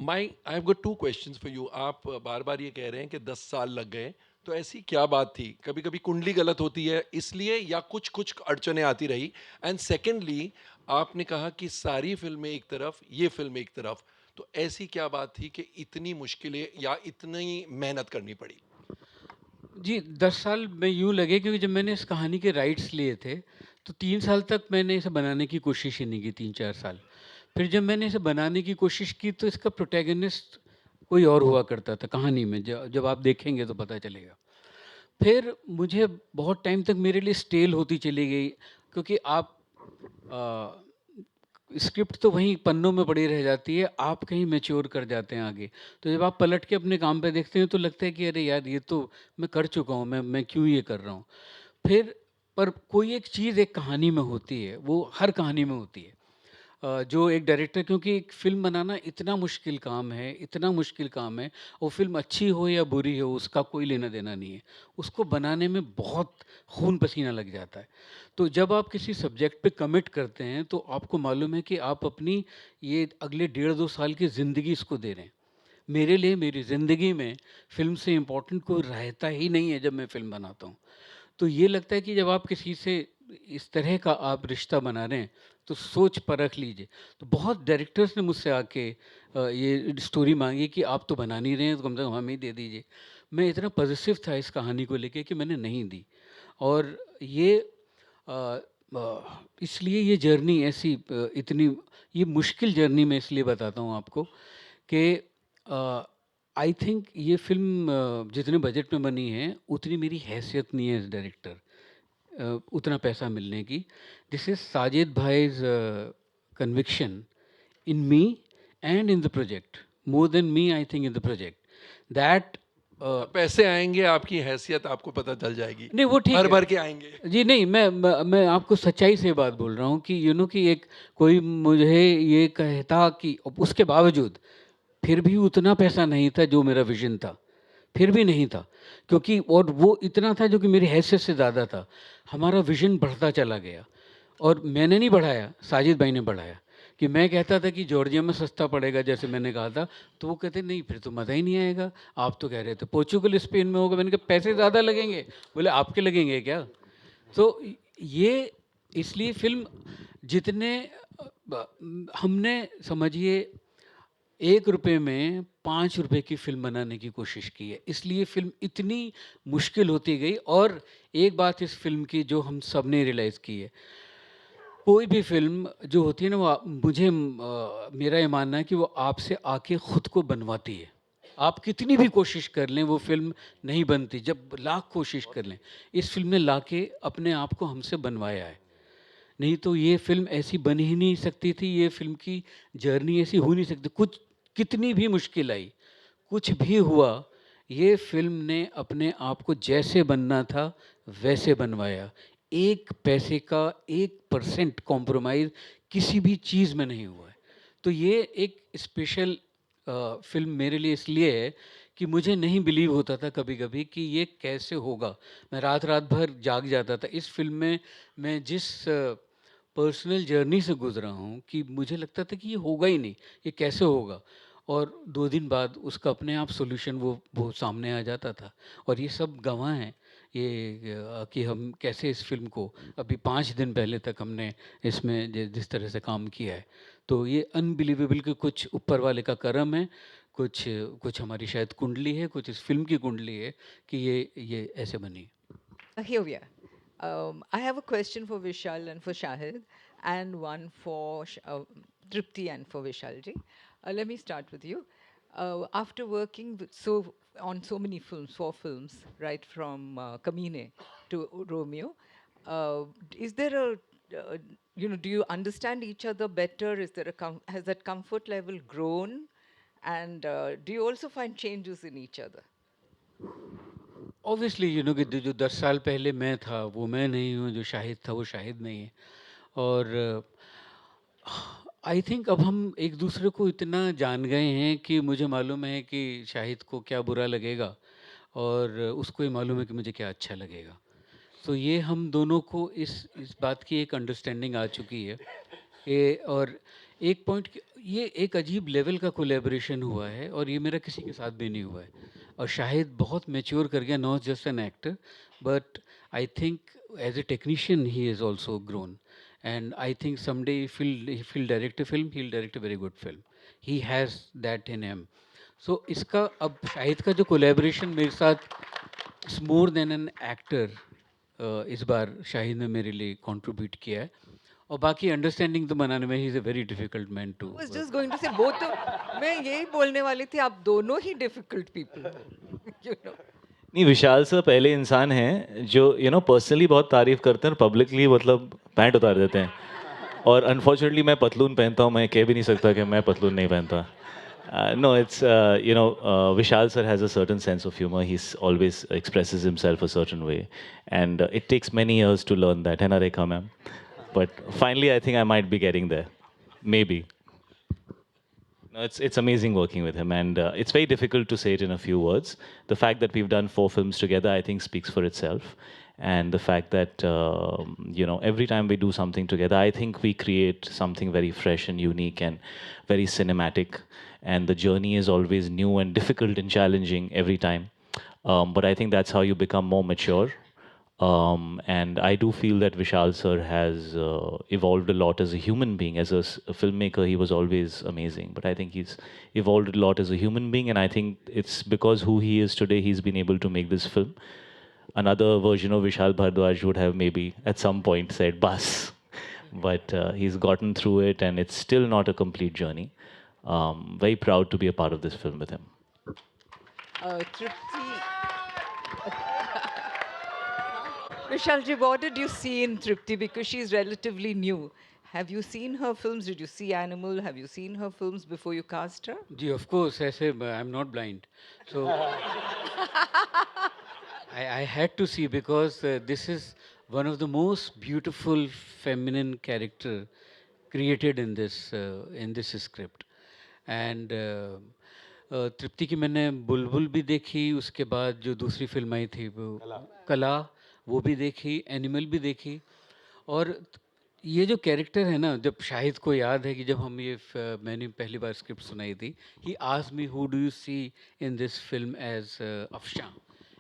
I have got two questions for you. आप बार बार ये कह रहे हैं कि 10 साल लग गए, तो ऐसी क्या बात थी? कभी कभी कुंडली गलत होती है इसलिए, या कुछ कुछ अड़चने आती रही? एंड सेकेंडली, आपने कहा कि सारी फिल्में एक तरफ, ये फिल्म एक तरफ, तो ऐसी क्या बात थी कि इतनी मुश्किलें या इतनी मेहनत करनी पड़ी? जी, 10 साल में यूँ लगे क्योंकि जब मैंने इस कहानी के राइट्स लिए थे, तो 3 साल तक मैंने इसे बनाने की कोशिश ही नहीं की, 3-4 साल। फिर जब मैंने इसे बनाने की कोशिश की तो इसका प्रोटैगनिस्ट कोई और हुआ करता था कहानी में, जब आप देखेंगे तो पता चलेगा। फिर मुझे बहुत टाइम तक मेरे लिए स्टेल होती चली गई, क्योंकि आप स्क्रिप्ट तो वहीं पन्नों में पड़ी रह जाती है, आप कहीं मैच्योर कर जाते हैं आगे। तो जब आप पलट के अपने काम पे देखते हैं तो लगता है कि अरे यार, ये तो मैं कर चुका हूँ, मैं क्यों ये कर रहा हूँ। फिर पर कोई एक चीज़ एक कहानी में होती है, वो हर कहानी में होती है। जो एक डायरेक्टर, क्योंकि एक फ़िल्म बनाना इतना मुश्किल काम है, इतना मुश्किल काम है, वो फ़िल्म अच्छी हो या बुरी हो उसका कोई लेना-देना नहीं है। उसको बनाने में बहुत खून-पसीना लग जाता है। तो जब आप किसी सब्जेक्ट पे कमिट करते हैं तो आपको मालूम है कि आप अपनी ये अगले 1.5-2 साल की ज़िंदगी इसको दे रहे हैं। मेरे लिए मेरी ज़िंदगी में फ़िल्म से इम्पोर्टेंट कोई रहता ही नहीं है जब मैं फ़िल्म बनाता हूँ। तो ये लगता है कि जब आप किसी से इस तरह का आप रिश्ता बना रहे हैं, तो सोच परख लीजिए। तो बहुत डायरेक्टर्स ने मुझसे आके ये स्टोरी माँगी कि आप तो बना नहीं रहे हैं, तो कम से कम हमें ही दे दीजिए। मैं इतना पॉज़िटिव था इस कहानी को लेके कि मैंने नहीं दी। और ये इसलिए ये जर्नी ऐसी इतनी ये मुश्किल जर्नी मैं इसलिए बताता हूँ आपको कि आई थिंक ये फ़िल्म जितने बजट में बनी है, उतनी मेरी हैसियत नहीं है एज़ डायरेक्टर, उतना पैसा मिलने की। दिस इज़ साजिद भाईज़ conviction in me and in the project, more than me I think in the project, that पैसे आएंगे, आपकी हैसियत आपको पता चल जाएगी। नहीं वो ठीक भर है। भर के आएंगे। जी नहीं, मैं आपको सच्चाई से बात बोल रहा हूँ कि कि एक कोई मुझे ये कहता कि उसके बावजूद फिर भी उतना पैसा नहीं था जो मेरा विज़न था, फिर भी नहीं था, क्योंकि और वो इतना था जो कि मेरी हैसियत से ज़्यादा था। हमारा विज़न बढ़ता चला गया और मैंने नहीं बढ़ाया, साजिद भाई ने बढ़ाया। कि मैं कहता था कि जॉर्जिया में सस्ता पड़ेगा, जैसे मैंने कहा था, तो वो कहते नहीं फिर तो मज़ा ही नहीं आएगा। आप तो कह रहे थे पोर्चुगल स्पेन में होगा, मैंने कहा पैसे ज़्यादा लगेंगे, बोले आपके लगेंगे क्या? तो ये इसलिए फ़िल्म जितने हमने समझिए 1 रुपए में 5 रुपए की फ़िल्म बनाने की कोशिश की है, इसलिए फ़िल्म इतनी मुश्किल होती गई। और एक बात इस फ़िल्म की जो हम सब ने रियलाइज़ की है, कोई भी फ़िल्म जो होती है ना, वो मेरा ये मानना है कि वो आपसे आके खुद को बनवाती है। आप कितनी भी कोशिश कर लें वो फ़िल्म नहीं बनती, जब लाख कोशिश कर लें। इस फ़िल्म ने लाके अपने आप को हमसे बनवाया है। नहीं तो ये फ़िल्म ऐसी बन ही नहीं सकती थी, ये फ़िल्म की जर्नी ऐसी हो नहीं सकती। कुछ कितनी भी मुश्किल आई, कुछ भी हुआ, ये फ़िल्म ने अपने आप को जैसे बनना था वैसे बनवाया। 1 पैसे का 1% कॉम्प्रोमाइज़ किसी भी चीज़ में नहीं हुआ है। तो ये एक स्पेशल फ़िल्म मेरे लिए इसलिए है कि मुझे नहीं बिलीव होता था कभी-कभी कि ये कैसे होगा। मैं रात-रात भर जाग जाता था। इस फ़िल्म में मैं जिस पर्सनल जर्नी से गुज़रा हूँ कि मुझे लगता था कि ये होगा ही नहीं, ये कैसे होगा? और 2 दिन बाद उसका अपने आप सॉल्यूशन वो सामने आ जाता था। और ये सब गवाह हैं ये कि हम कैसे इस फ़िल्म को अभी 5 दिन पहले तक हमने इसमें जिस तरह से काम किया है। तो ये अनबिलीवेबल कि कुछ ऊपर वाले का करम है, कुछ कुछ हमारी शायद कुंडली है, कुछ इस फ़िल्म की कुंडली है कि ये ऐसे बनी। Here we are. I have a question for Vishal and for Shahid, and one for Tripti and for Vishalji. Let me start with you. After working on so many films, 4 films, right from Kamine to Romeo, is there a do you understand each other better? Is there has that comfort level grown? And do you also find changes in each other? Obviously कि जो 10 साल पहले मैं था वो मैं नहीं हूँ, जो शाहिद था वो शाहिद नहीं है। और आई थिंक अब हम एक दूसरे को इतना जान गए हैं कि मुझे मालूम है कि शाहिद को क्या बुरा लगेगा और उसको ये मालूम है कि मुझे क्या अच्छा लगेगा। तो ये हम दोनों को इस बात की एक अंडरस्टैंडिंग आ चुकी है। और एक पॉइंट ये एक अजीब लेवल का कोलैबोरेशन हुआ है और ये मेरा किसी के साथ भी नहीं हुआ है। और शाहिद बहुत मैच्योर कर गया, not just an actor but I think as a technician he is also grown. And I think someday if he'll direct a film, he'll direct a very good film. He has that in him. So इसका अब शाहिद का जो collaboration मेरे साथ it's more than an actor. इस बार शाहिद ने मेरे लिए कंट्रीब्यूट किया है और बाकी अंडरस्टैंडिंग तो बनाने में he is a very difficult man to. I was just going to say both मैं यही बोलने वाली थी, आप दोनों ही difficult people हो, नहीं, विशाल सर पहले इंसान हैं जो पर्सनली बहुत तारीफ करते हैं और पब्लिकली मतलब पैंट उतार देते हैं। और अनफॉर्चुनेटली मैं पतलून पहनता हूँ, मैं कह भी नहीं सकता कि मैं पतलून नहीं पहनता। No, it's Vishal sir has a certain sense of humor. He's always expresses himself a certain way, and it takes many years to learn that. है ना रेखा ma'am? But finally, I think I might be getting there. Maybe. No, it's amazing working with him, and it's very difficult to say it in a few words. The fact that we've done 4 films together, I think, speaks for itself. And the fact that every time we do something together, I think we create something very fresh and unique and very cinematic. And the journey is always new and difficult and challenging every time. But I think that's how you become more mature. And I do feel that Vishal sir has evolved a lot as a human being. As a filmmaker, he was always amazing. But I think he's evolved a lot as a human being. And I think it's because who he is today, he's been able to make this film. Another version of Vishal Bhardwaj would have maybe at some point said, "Bas." But he's gotten through it, and it's still not a complete journey. Very proud to be a part of this film with him. Tripti, Vishalji, what did you see in Tripti? Because she's relatively new. Have you seen her films? Did you see Animal? Have you seen her films before you cast her? जी of course, ऐसे I'm not blind, so I had to see because this is one of the most beautiful feminine character created in this script. And तृप्ति की मैंने बुलबुल भी देखी, उसके बाद जो दूसरी फिल्म आई थी वो कला, वो भी देखी, एनिमल भी देखी। और ये जो कैरेक्टर है ना, जब शाहिद को याद है कि जब हम मैंने पहली बार स्क्रिप्ट सुनाई थी, he asked me who do you see in this film as Afshan,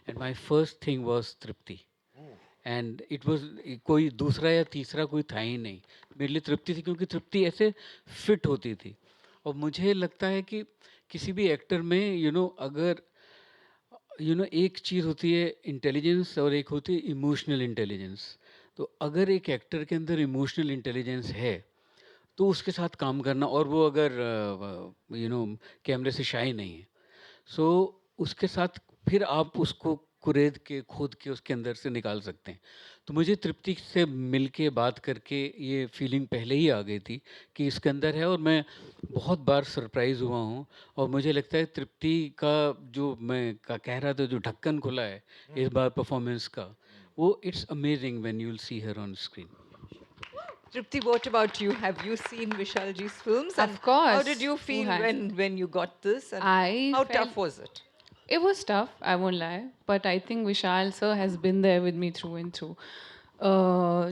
and my first thing was Tripti. And it was कोई दूसरा या तीसरा कोई था ही नहीं, मेरे लिए तृप्ति थी, क्योंकि तृप्ति ऐसे फिट होती थी। और मुझे लगता है कि किसी भी एक्टर में अगर एक चीज़ होती है इंटेलिजेंस और एक होती है इमोशनल इंटेलिजेंस। तो अगर एक एक्टर के अंदर इमोशनल इंटेलिजेंस है तो उसके साथ काम करना, और वो अगर कैमरे से शाई नहीं है, सो उसके साथ फिर आप उसको कुरेद के खोद के उसके अंदर से निकाल सकते हैं। तो मुझे तृप्ति से मिल के बात करके ये फीलिंग पहले ही आ गई थी कि इसके अंदर है, और मैं बहुत बार सरप्राइज़ हुआ हूँ। और मुझे लगता है तृप्ति का जो मैं कह रहा था, जो ढक्कन खुला है इस बार परफॉर्मेंस का, वो it's amazing when you will see her on screen. Tripti, what about you? Have you seen Vishalji's films? Of course. How did you feel when you got this? And how tough was it? It was tough, I won't lie, but I think Vishal sir has been there with me through and through.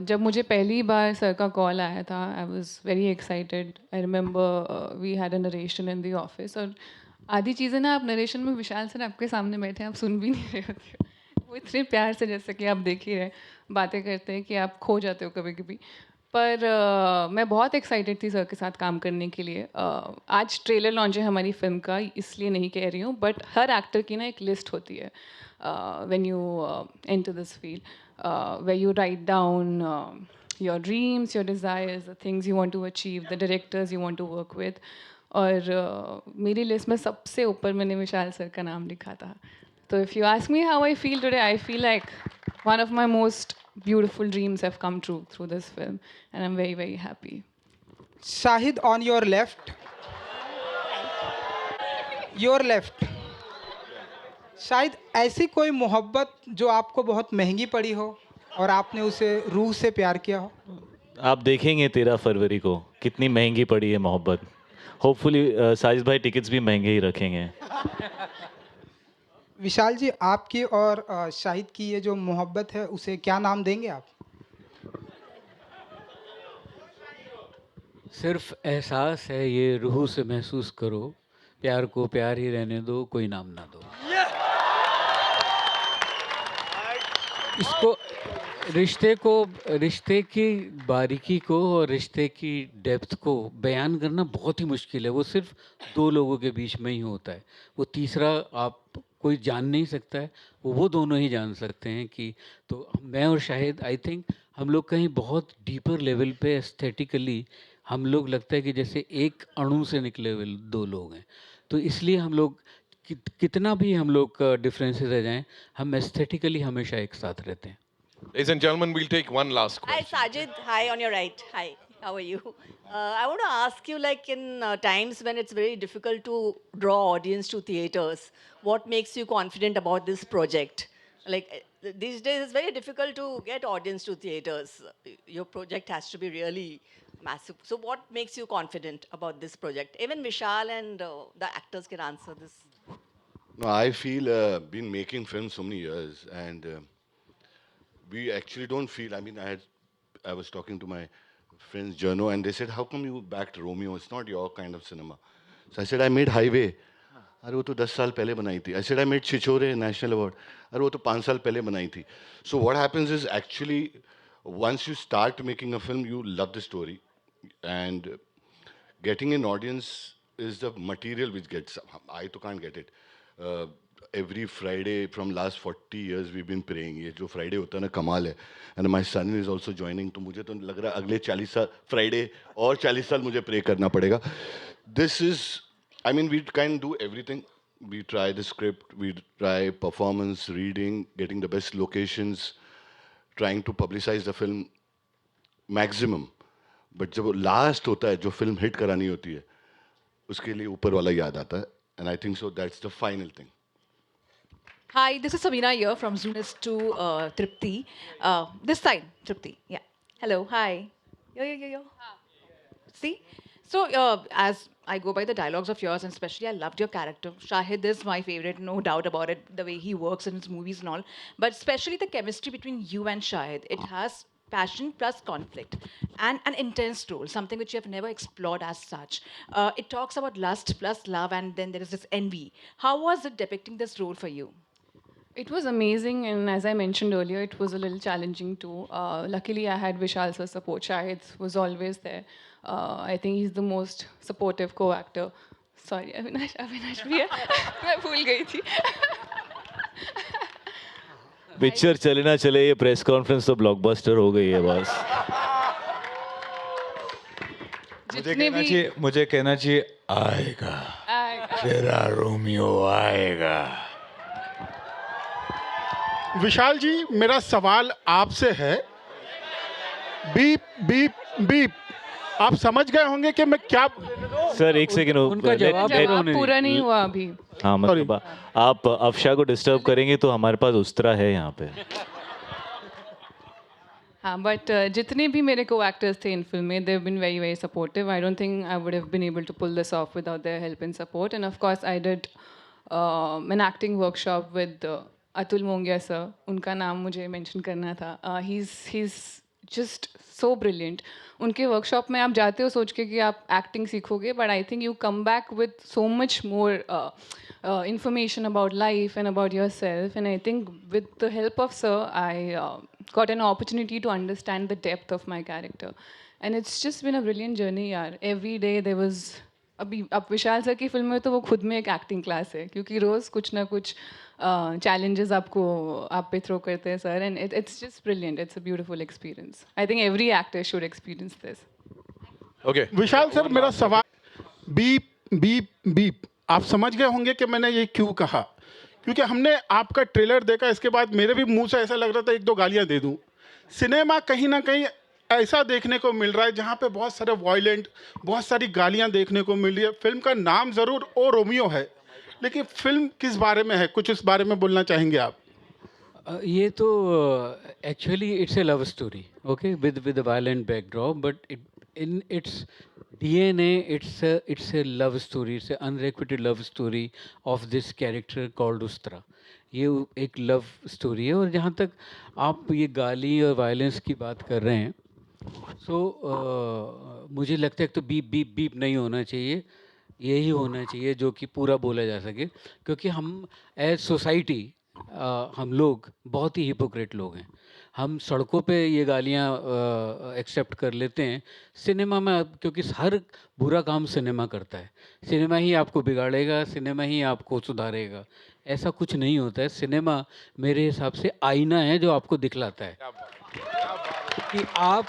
जब मुझे पहली बार sir का call आया था, I was very excited. I remember we had a narration in the office, और आधी चीज़ें ना आप नरेशन में विशाल सर आपके सामने बैठे हैं, आप सुन भी नहीं रहे होते हो। वो इतने प्यार से, जैसे कि आप देख ही रहे, बातें करते हैं कि आप खो जाते हो कभी कभी। पर मैं बहुत एक्साइटेड थी सर के साथ काम करने के लिए। आज ट्रेलर लॉन्च है हमारी फिल्म का, इसलिए नहीं कह रही हूँ, बट हर एक्टर की ना एक लिस्ट होती है when you enter this field, where you write down your dreams, your desires, the things you want to achieve, the directors you want to work with. और मेरी लिस्ट में सबसे ऊपर मैंने विशाल सर का नाम लिखा था. So if you ask me how I feel today, I feel like one of my most beautiful dreams have come true through this film, and I'm very, very happy. Shahid, on your left. Your left. शायद ऐसी कोई मोहब्बत जो आपको बहुत महंगी पड़ी हो और आपने उसे रूह से प्यार किया हो. आप देखेंगे 13 फरवरी को कितनी महंगी पड़ी है मोहब्बत. होपफुली साजिद भाई टिकट्स भी महंगे ही रखेंगे. विशाल जी, आपकी और शाहिद की ये जो मोहब्बत है उसे क्या नाम देंगे आप? सिर्फ एहसास है, ये रूह से महसूस करो, प्यार को प्यार ही रहने दो, कोई नाम ना दो. इसको रिश्ते की बारीकी को और रिश्ते की डेप्थ को बयान करना बहुत ही मुश्किल है. वो सिर्फ दो लोगों के बीच में ही होता है. वो तीसरा आप कोई जान नहीं सकता है. वो दोनों ही जान सकते हैं कि. तो मैं और शाहिद, आई थिंक हम लोग कहीं बहुत डीपर लेवल पे एस्थेटिकली हम लोग लगता है कि जैसे एक अणु से निकले हुए दो लोग हैं. तो इसलिए हम लोग कितना भी हम लोग का डिफरेंसेस रह जाएं, हम एस्थेटिकली हमेशा एक साथ रहते हैं. Ladies and gentlemen, we'll take one last question. Hi, Sajid. Hi, on your right. Hi, how are you? I want to ask you, like in times when it's very difficult to draw audience to theaters, what makes you confident about this project? Like these days, it's very difficult to get audience to theaters. Your project has to be really massive. So what makes you confident about this project? Even Vishal and the actors can answer this. No, I feel been making films so many years, and we actually don't feel. I mean, I was talking to my friends Jono, and they said, "How come you backed Romeo? It's not your kind of cinema." So I said, "I made Highway." अरे वो तो 10 साल पहले बनाई थी. I said, "I made Chichore National Award." अरे वो तो 5 साल पहले बनाई थी. So what happens is actually, once you start making a film, you love the story, and getting an audience is the material which gets. I too can't get it. Every Friday from last 40 years we've been praying. ये जो Friday होता है ना, कमाल है. And my son is also joining. तो मुझे तो लग रहा है अगले 40 साल Friday और 40 साल मुझे pray करना पड़ेगा. This is, I mean, we can do everything. We try the script, we try performance, reading, getting the best locations, trying to publicize the film maximum. But जब last होता है, जो film hit करानी होती है, उसके लिए ऊपर वाला याद आता है. And I think so that's the final thing. Hi, this is Sabina here from Zunis to Tripti. This side, Tripti. Yeah. Hello. Hi. Yo. See? So, as I go by the dialogues of yours, and especially I loved your character. Shahid is my favorite, no doubt about it, the way he works in his movies and all. But especially the chemistry between you and Shahid. It has passion plus conflict and an intense role, something which you have never explored as such. It talks about lust plus love, and then there is this envy. How was it depicting this role for you? It was amazing, and as I mentioned earlier, it was a little challenging too. Luckily, I had Vishal sir's support. Shahid was always there. I think he's the most supportive co-actor. Sorry, Avinash भी है. मैं भूल गई थी. Picture चले ना चले, ये प्रेस कॉन्फ्रेंस तो ब्लॉकबस्टर हो गई है बस. मुझे कहना चाहिए आएगा, तेरा रोमियो आएगा. विशाल जी, मेरा सवाल आपसे है. बीप बीप बीप, आप समझ गए होंगे कि मैं क्या. सर एक सेकंड, उनका जवाब पूरा नहीं हुआ अभी. हाँ, मतलब आप अफशा को डिस्टर्ब करेंगे तो हमारे पास उस्तरा है यहाँ पे. हाँ, बट जितने भी मेरे को एक्टर्स थे इन फिल्म में, they have been very very supportive. I don't think I would have been able to pull this off without their help and support. And of course I did an acting workshop with Atul Mongia sir. उनका नाम मुझे mention करना था. He is just so brilliant. उनके workshop में आप जाते हो सोच के कि आप एक्टिंग सीखोगे, but I think you come back with so much more information about life and about yourself. And I think with the help of sir, I got an opportunity to understand the depth of my character. And it's just been a brilliant journey यार. Every day there was, अभी अब विशाल sir की film में तो वो खुद में एक एक्टिंग क्लास है, क्योंकि रोज़ कुछ ना कुछ challenges आपको आप पे throw करते हैं sir, and it's just brilliant. It's a beautiful experience. I think every actor should experience this. Okay. Vishal sir, मेरा सवाल बीप बीप बीप, आप समझ गए होंगे कि मैंने ये क्यों कहा, क्योंकि हमने आपका ट्रेलर देखा, इसके बाद मेरे भी मुंह से ऐसा लग रहा था एक दो गालियां दे दूं। सिनेमा कहीं ना कहीं ऐसा देखने को मिल रहा है जहां पे बहुत सारे वॉयलेंट, बहुत सारी गालियां देखने को मिल रही है। फिल्म का नाम ज़रूर ओ रोमियो है, लेकिन फिल्म किस बारे में है, कुछ इस बारे में बोलना चाहेंगे आप? ये तो actually it's a love story, okay, with a violent backdrop, but in its DNA, it's a love story, it's an unrequited love story of this character called Ustra. ये एक लव स्टोरी है। और जहाँ तक आप ये गाली और वायलेंस की बात कर रहे हैं, सो मुझे लगता है कि तो बीप बीप बीप नहीं होना चाहिए, यही होना चाहिए जो कि पूरा बोला जा सके, क्योंकि हम एज सोसाइटी हम लोग बहुत ही हिपोक्रेट लोग हैं। हम सड़कों पे ये गालियाँ एक्सेप्ट कर लेते हैं, सिनेमा में क्योंकि हर बुरा काम सिनेमा करता है, सिनेमा ही आपको बिगाड़ेगा, सिनेमा ही आपको सुधारेगा, ऐसा कुछ नहीं होता है। सिनेमा मेरे हिसाब से आईना है जो आपको दिखलाता है कि आप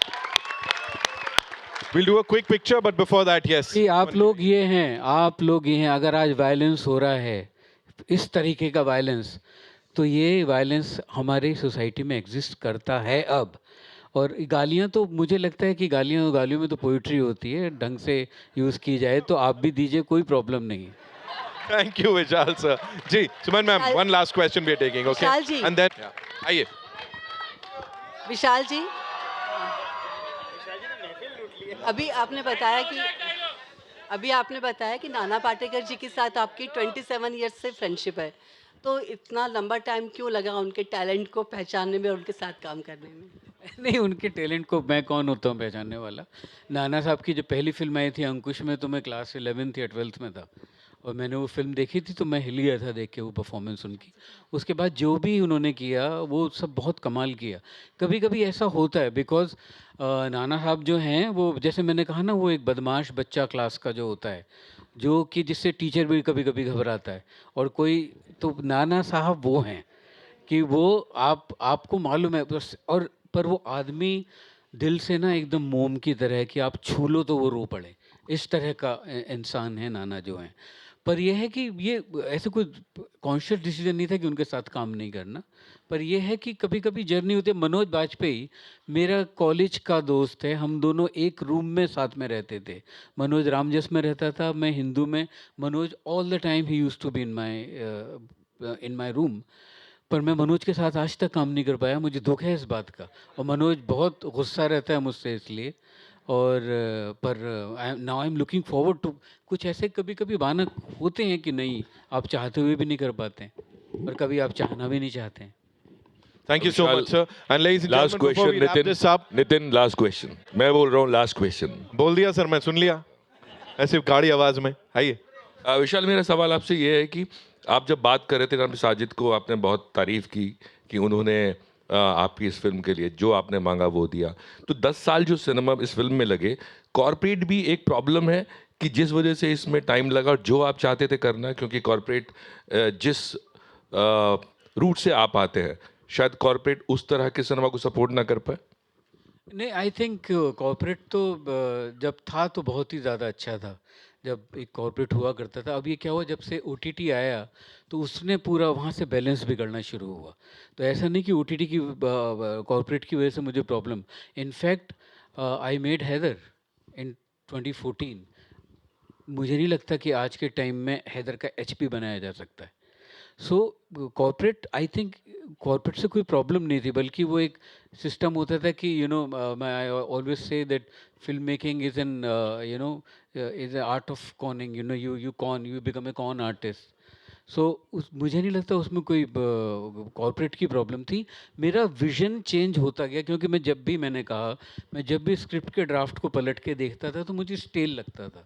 We'll do a quick picture, but before that, yes. कि आप लोग ये हैं, आप लोग ये हैं। अगर आज वायलेंस हो रहा है, इस तरीके का वायलेंस, तो ये वायलेंस हमारी सोसाइटी में एग्जिस्ट करता है अब। और गालियाँ तो मुझे लगता है कि गालियों में तो पोइट्री होती है, ढंग से यूज़ की जाए तो आप भी दीजिए, कोई प्रॉब्लम नहीं। Thank you, Vishal sir. जी, Suman ma'am, one last question we are taking, okay? Vishal ji. And then, आइए। विशाल जी, अभी आपने बताया कि नाना पाटेकर जी के साथ आपकी 27 ईयर्स से फ्रेंडशिप है, तो इतना लंबा टाइम क्यों लगा उनके टैलेंट को पहचानने में और उनके साथ काम करने में? नहीं, उनके टैलेंट को मैं कौन होता हूँ पहचानने वाला। नाना साहब की जो पहली फिल्म आई थी अंकुश में, तो मैं क्लास 11th या 12th में था, और मैंने वो फिल्म देखी थी तो मैं हिल गया था देख के वो परफॉर्मेंस उनकी। उसके बाद जो भी उन्होंने किया वो सब बहुत कमाल किया। कभी कभी ऐसा होता है, बिकॉज नाना साहब जो हैं वो, जैसे मैंने कहा ना, वो एक बदमाश बच्चा क्लास का जो होता है, जो कि जिससे टीचर भी कभी कभी घबराता है, और कोई तो नाना साहब वो हैं कि वो आपको मालूम है बस, और पर वो आदमी दिल से ना एकदम मोम की तरह है कि आप छू लो तो वो रो पड़े, इस तरह का इंसान है नाना जो हैं। पर यह है कि ये ऐसे कोई कॉन्शियस डिसीजन नहीं था कि उनके साथ काम नहीं करना, पर यह है कि कभी कभी जर्नी होती है। मनोज बाजपेयी मेरा कॉलेज का दोस्त है, हम दोनों एक रूम में साथ में रहते थे। मनोज रामजस में रहता था, मैं हिंदू में। Manoj all the time he used to be in my room, पर मैं मनोज के साथ आज तक काम नहीं कर पाया, मुझे दुख है इस बात का। और मनोज बहुत गुस्सा रहता है मुझसे इसलिए। और पर now I am looking forward to, कुछ ऐसे कभी कभी बहाने होते हैं कि नहीं, आप चाहते हुए भी नहीं कर पाते हैं, और कभी आप चाहना भी नहीं चाहते हैं। Thank you so much, sir. And ladies and Last gentlemen, before question, we wrap this up, Nitin, last question. मैं बोल रहा हूँ last question. बोल दिया सर, मैं सुन लिया ऐसे गाड़ी आवाज में। आइए। विशाल, मेरा सवाल आपसे ये है कि आप जब बात कर रहे थे ना, साजिद को आपने बहुत तारीफ की कि उन्होंने आपकी इस फिल्म के लिए जो आपने मांगा वो दिया। तो 10 साल जो सिनेमा इस फिल्म में लगे, कॉर्पोरेट भी एक प्रॉब्लम है कि जिस वजह से इसमें टाइम लगा, और जो आप चाहते थे करना, क्योंकि कॉर्पोरेट जिस रूट से आप आते हैं, शायद कॉर्पोरेट उस तरह के सिनेमा को सपोर्ट ना कर पाए। नहीं, आई थिंक कॉर्पोरेट तो जब था तो बहुत ही ज़्यादा अच्छा था, जब एक कॉर्पोरेट हुआ करता था। अब ये क्या हुआ, जब से OTT आया तो उसने पूरा वहाँ से बैलेंस बिगड़ना शुरू हुआ। तो ऐसा नहीं कि OTT की कॉर्पोरेट की वजह से मुझे problem. In fact I made Haider in 2014। मुझे नहीं लगता कि आज के टाइम में हैदर का HP बनाया जा सकता है। सो कॉर्पोरेट, आई थिंक कॉर्पोरेट से कोई प्रॉब्लम नहीं थी, बल्कि वो एक सिस्टम होता था कि मैं I always say that film making is an is a art of conning, you become a con artist. So मुझे नहीं लगता उसमें कोई कॉर्पोरेट की प्रॉब्लम थी। मेरा विजन चेंज होता गया, क्योंकि मैं जब भी स्क्रिप्ट के ड्राफ्ट को पलट के देखता था तो मुझे स्टेल लगता था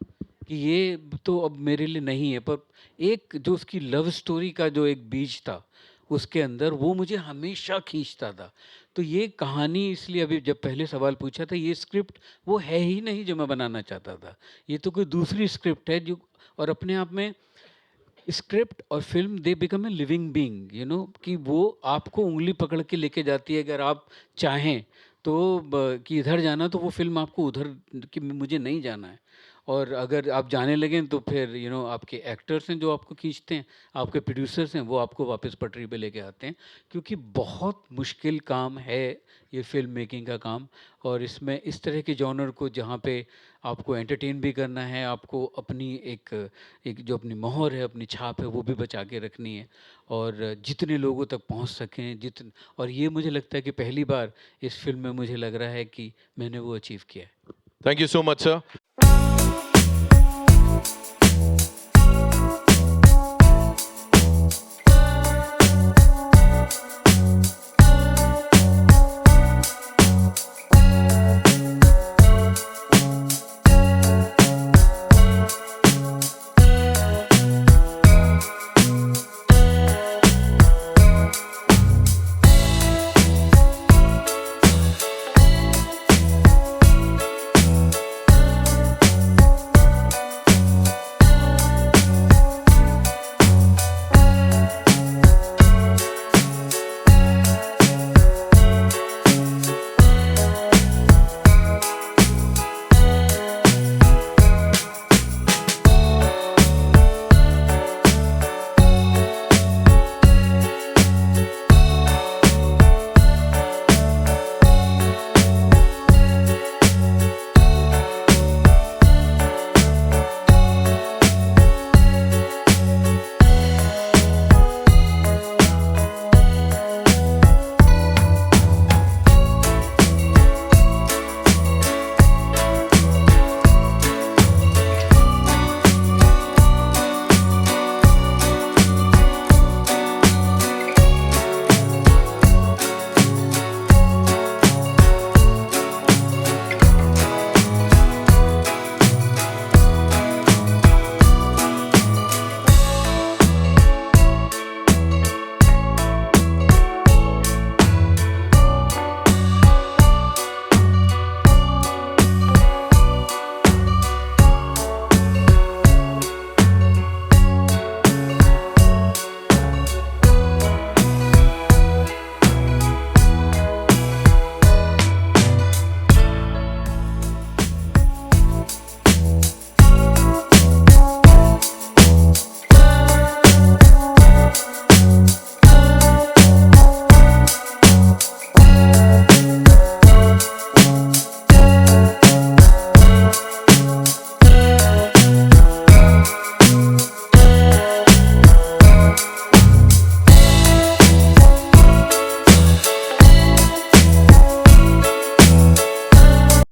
कि ये तो अब मेरे लिए नहीं है। पर एक जो उसकी लव स्टोरी का जो एक बीज था उसके अंदर, वो मुझे हमेशा खींचता था। तो ये कहानी, इसलिए अभी जब पहले सवाल पूछा था, ये स्क्रिप्ट वो है ही नहीं जो मैं बनाना चाहता था। ये तो कोई दूसरी स्क्रिप्ट है जो, और अपने आप में स्क्रिप्ट और film they become a living being, you know, कि वो आपको उंगली पकड़ के लेके जाती है अगर आप चाहें तो, कि इधर जाना तो वो फिल्म आपको उधर, कि मुझे नहीं जाना है। और अगर आप जाने लगें तो फिर यू नो आपके एक्टर्स हैं जो आपको खींचते हैं, आपके प्रोड्यूसर्स हैं वो आपको वापस पटरी पे लेके आते हैं, क्योंकि बहुत मुश्किल काम है ये फिल्म मेकिंग का काम। और इसमें इस तरह के जॉनर को जहाँ पे आपको एंटरटेन भी करना है, आपको अपनी एक जो अपनी मोहर है, अपनी छाप है, वो भी बचा के रखनी है, और जितने लोगों तक पहुंच सकें और ये मुझे लगता है कि पहली बार इस फिल्म में मुझे लग रहा है कि मैंने वो अचीव किया है। Thank you so much, sir.